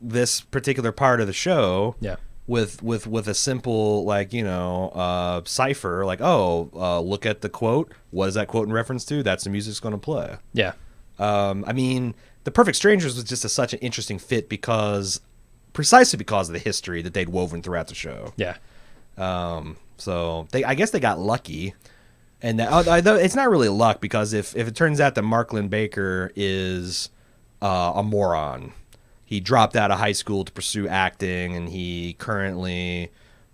this particular part of the show. Yeah. with a simple cipher, like, look at the quote. What is that quote in reference to? That's the music's going to play. Yeah. I mean, The Perfect Strangers was just such an interesting fit precisely because of the history that they'd woven throughout the show. Yeah. So I guess they got lucky. And it's not really luck, because if it turns out that Mark Linn-Baker is a moron, he dropped out of high school to pursue acting, and he currently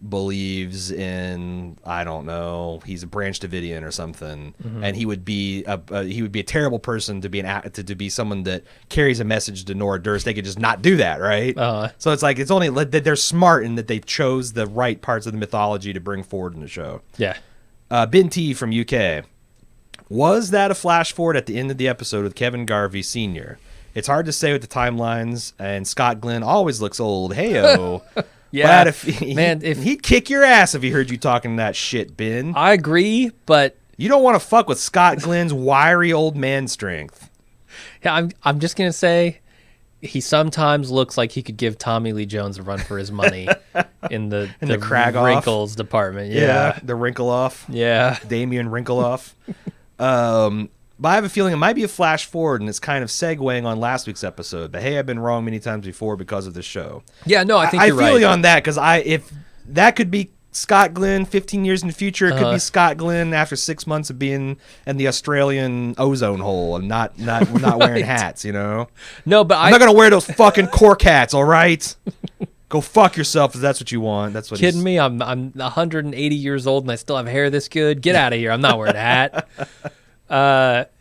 believes in, I don't know, he's a Branch Davidian or something, and he would be a terrible person to be someone that carries a message to Nora Durst. They could just not do that, right? So it's like, it's only that they're smart in that they chose the right parts of the mythology to bring forward in the show. Yeah. Ben T from UK. Was that a flash forward at the end of the episode with Kevin Garvey Sr.? It's hard to say with the timelines, and Scott Glenn always looks old. Heyo. Yeah. But he'd kick your ass if he heard you talking that shit, Ben. I agree, but you don't want to fuck with Scott Glenn's wiry old man strength. Yeah, I'm just gonna say, he sometimes looks like he could give Tommy Lee Jones a run for his money in the crag wrinkles department. Yeah, the wrinkle off. Yeah, Damien wrinkle off. But I have a feeling it might be a flash forward, and it's kind of segueing on last week's episode. But hey, I've been wrong many times before because of this show. Yeah, no, I think you're right. I feel you on that, because if that could be Scott Glenn 15 years in the future, it could be Scott Glenn after 6 months of being in the Australian ozone hole and not right. Wearing hats, you know? No, but I'm not going to wear those fucking cork hats, all right? Go fuck yourself if that's what you want. That's what. Kidding me? I'm 180 years old and I still have hair this good. Get out of here. I'm not wearing a hat.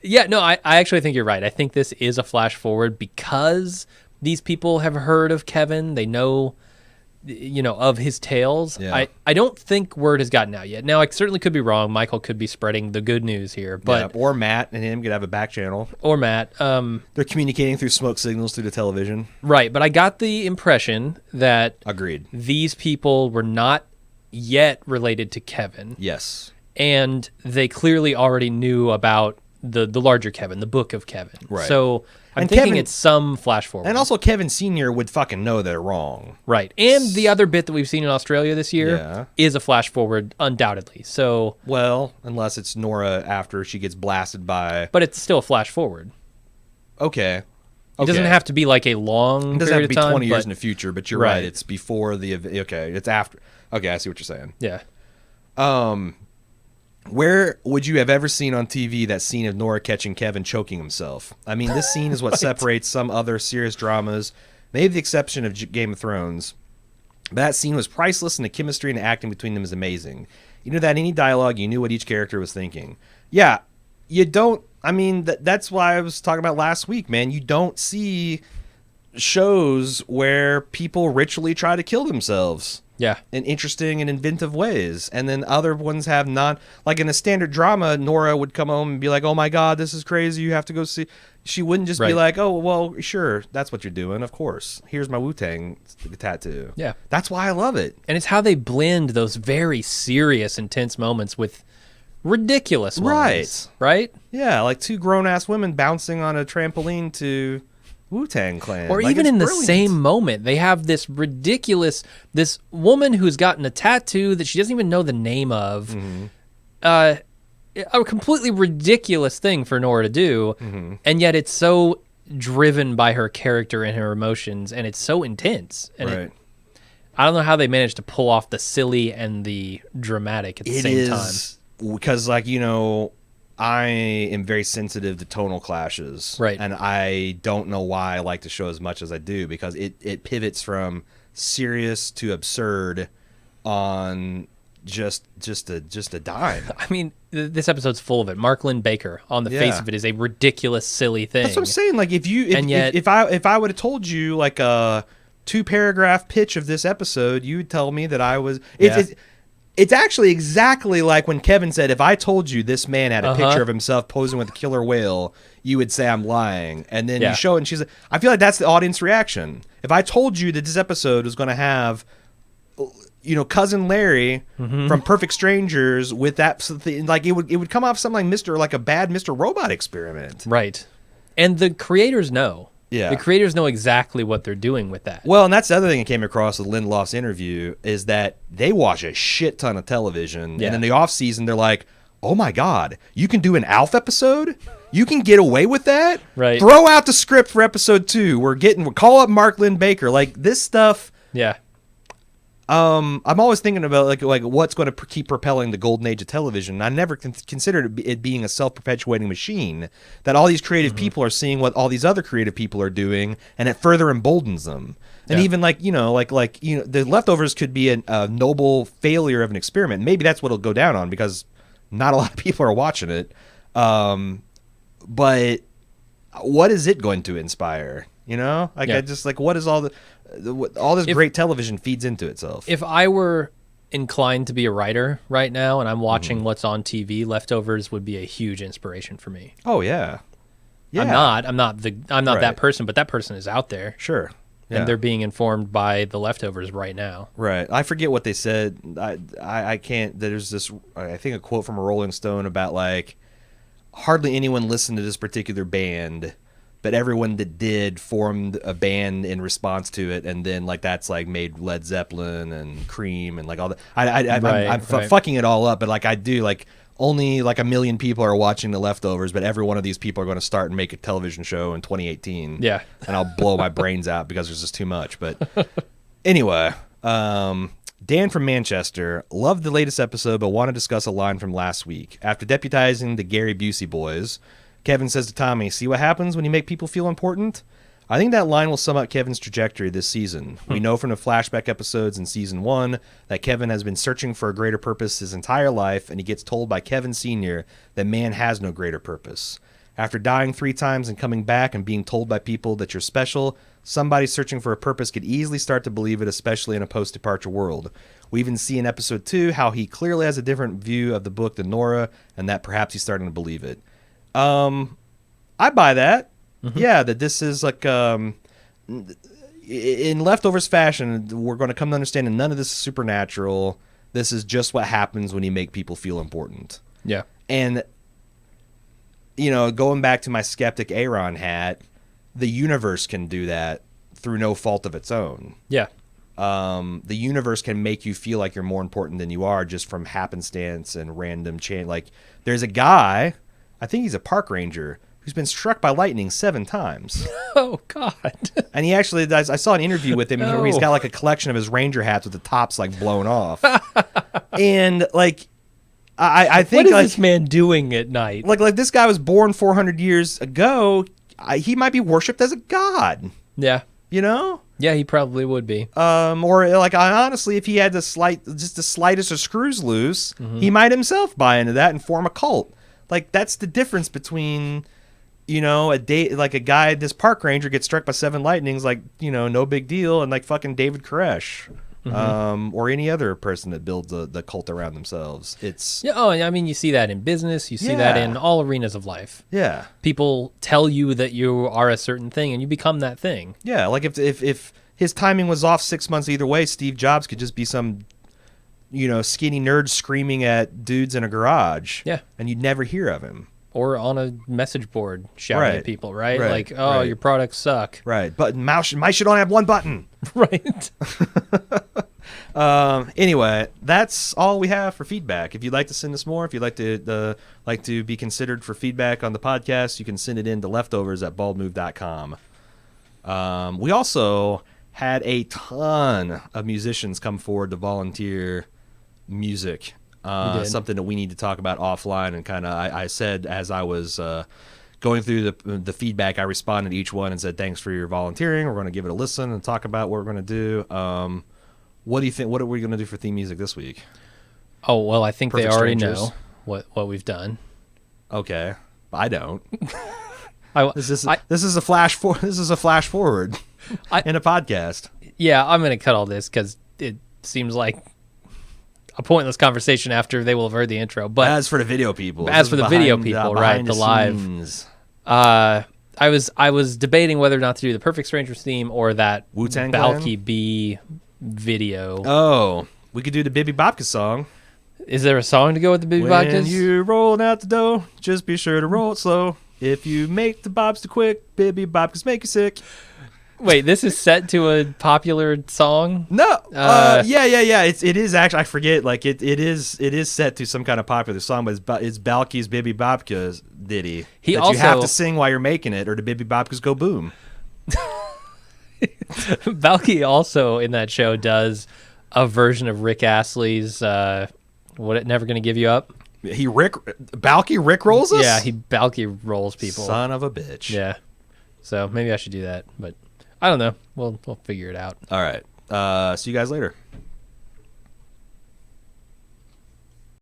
Yeah, no, I actually think you're right. I think this is a flash forward because these people have heard of Kevin. They know, of his tales. Yeah. I don't think word has gotten out yet. Now, I certainly could be wrong. Michael could be spreading the good news here, but or Matt and him could have a back channel. Or Matt. They're communicating through smoke signals through the television. Right, but I got the impression that agreed. These people were not yet related to Kevin. Yes. And they clearly already knew about the larger Kevin, the book of Kevin. Right. So I'm thinking it's some flash forward. And also Kevin Sr. would fucking know they're wrong. Right. And the other bit that we've seen in Australia this year is a flash forward, undoubtedly. So, well, unless it's Nora after she gets blasted by... But it's still a flash forward. Okay. It doesn't have to be like a long period of time. It doesn't have to be 20 years in the future, but you're right. It's before the... Okay, it's after... Okay, I see what you're saying. Yeah. Where would you have ever seen on TV that scene of Nora catching Kevin choking himself? I mean, this scene is what separates some other serious dramas, maybe the exception of Game of Thrones. But that scene was priceless, and the chemistry and the acting between them is amazing. You knew that any dialogue, you knew what each character was thinking. Yeah, you don't... I mean, that's why I was talking about last week, man. You don't see shows where people ritually try to kill themselves. Yeah. In interesting and inventive ways. And then other ones have not. Like in a standard drama, Nora would come home and be like, oh my God, this is crazy. You have to go see. She wouldn't just be like, oh, well, sure. That's what you're doing. Of course. Here's my Wu-Tang tattoo. Yeah. That's why I love it. And it's how they blend those very serious, intense moments with ridiculous moments. Right? Yeah. Like two grown-ass women bouncing on a trampoline to Wu-Tang Clan. Or even in the same moment, they have this ridiculous, this woman who's gotten a tattoo that she doesn't even know the name of. Mm-hmm. A completely ridiculous thing for Nora to do. Mm-hmm. And yet it's so driven by her character and her emotions, and it's so intense. And I don't know how they managed to pull off the silly and the dramatic at the same time. Because, I am very sensitive to tonal clashes. Right. And I don't know why I like the show as much as I do, because it pivots from serious to absurd on just a dime. I mean, this episode's full of it. Mark Linn-Baker, on the face of it, is a ridiculous, silly thing. That's what I'm saying. Like, if I would have told you like a 2-paragraph pitch of this episode, you would tell me that I was... It's actually exactly like when Kevin said, if I told you this man had a picture of himself posing with a killer whale, you would say I'm lying. And then you show it, and she's like, I feel like that's the audience reaction. If I told you that this episode was going to have, Cousin Larry from Perfect Strangers with that, like it would come off something like a bad Mr. Robot experiment. Right. And the creators know. Yeah. The creators know exactly what they're doing with that. Well, and that's the other thing I came across with Lindelof's interview is that they watch a shit ton of television. And in the off season, they're like, oh my God, you can do an Alf episode? You can get away with that? Right. Throw out the script for episode 2. We'll call up Mark Linn-Baker. Like this stuff. Yeah. I'm always thinking about like what's going to keep propelling the golden age of television. I never considered it being a self-perpetuating machine. That all these creative people are seeing what all these other creative people are doing, and it further emboldens them. And even the Leftovers could be a noble failure of an experiment. Maybe that's what it'll go down on because not a lot of people are watching it. But what is it going to inspire? I just what is all this great television feeds into itself. If I were inclined to be a writer right now and I'm watching what's on TV, Leftovers would be a huge inspiration for me. Oh yeah. I'm not that person, but that person is out there. Sure. Yeah. And they're being informed by the Leftovers right now. Right. I forget what they said. I can't. There's this, I think, a quote from a Rolling Stone about like hardly anyone listened to this particular band, but everyone that did formed a band in response to it, and then like that's like made Led Zeppelin and Cream and like all that. I'm fucking it all up, but like I do like only like 1 million people are watching The Leftovers, but every one of these people are going to start and make a television show in 2018. Yeah, and I'll blow my brains out because there's just too much. But anyway, Dan from Manchester loved the latest episode, but want to discuss a line from last week. After deputizing the Gary Busey boys, Kevin says to Tommy, "See what happens when you make people feel important?" I think that line will sum up Kevin's trajectory this season. We know from the flashback episodes in season 1 that Kevin has been searching for a greater purpose his entire life, and he gets told by Kevin Sr. that man has no greater purpose. After dying 3 times and coming back and being told by people that you're special, somebody searching for a purpose could easily start to believe it, especially in a post-departure world. We even see in episode 2 how he clearly has a different view of the book than Nora, and that perhaps he's starting to believe it. I buy that. Yeah, that this is like in Leftovers fashion, we're going to come to understand that none of this is supernatural. This is just what happens when you make people feel important. Yeah. And going back to my skeptic Aaron hat, the universe can do that through no fault of its own. Yeah. The universe can make you feel like you're more important than you are just from happenstance and random chance. Like there's a guy, I think he's a park ranger, who's been struck by lightning 7 times. Oh, God. And he actually, I saw an interview with him where he's got like a collection of his ranger hats with the tops like blown off. And like, I think what is like, this man doing at night? Like this guy was born 400 years ago. He might be worshipped as a god. Yeah. Yeah, he probably would be. Or like honestly, if he had the slightest of screws loose, he might himself buy into that and form a cult. Like that's the difference between, a guy, this park ranger gets struck by 7 lightnings, like, no big deal, and like fucking David Koresh, or any other person that builds the cult around themselves. It's you see that in business, you see that in all arenas of life. Yeah, people tell you that you are a certain thing, and you become that thing. Yeah, like if his timing was off 6 months either way, Steve Jobs could just be some skinny nerd screaming at dudes in a garage. Yeah. And you'd never hear of him. Or on a message board shouting at people, right? Like, your products suck. Right. But mice should only have 1 button. Right. Anyway, that's all we have for feedback. If you'd like to send us more, if you'd like to be considered for feedback on the podcast, you can send it in to leftovers@baldmove.com. We also had a ton of musicians come forward to volunteer music. Something that we need to talk about offline, and kind of I said as I was going through the feedback, I responded to each one and said thanks for your volunteering. We're going to give it a listen and talk about what we're going to do. What do you think? What are we going to do for theme music this week? Oh well, I think Perfect they already Strangers. Know what we've done. Okay, I don't. This is a flash forward in a podcast. Yeah, I'm going to cut all this because it seems like a pointless conversation after they will have heard the intro. But as for the video people, right, the live. I was debating whether or not to do the Perfect Strangers theme or that Wu-Tang Balky B video. Oh, we could do the Bibi Bobka song. Is there a song to go with the Bibi Bobkas? When you're rolling out the dough, just be sure to roll it slow. If you make the bobs too quick, Bibby Bobcas make you sick. Wait, this is set to a popular song? No. Yeah. It is actually. I forget. Like it is set to some kind of popular song, but it's Balky's Bibby Bobka's ditty. You have to sing while you're making it, or the Bibby Bobkas go boom. Balky also in that show does a version of Rick Astley's Never Gonna Give You Up. Balky Rick rolls us? Yeah, Balky rolls people. Son of a bitch. Yeah. So maybe I should do that, but I don't know. We'll figure it out. All right. See you guys later.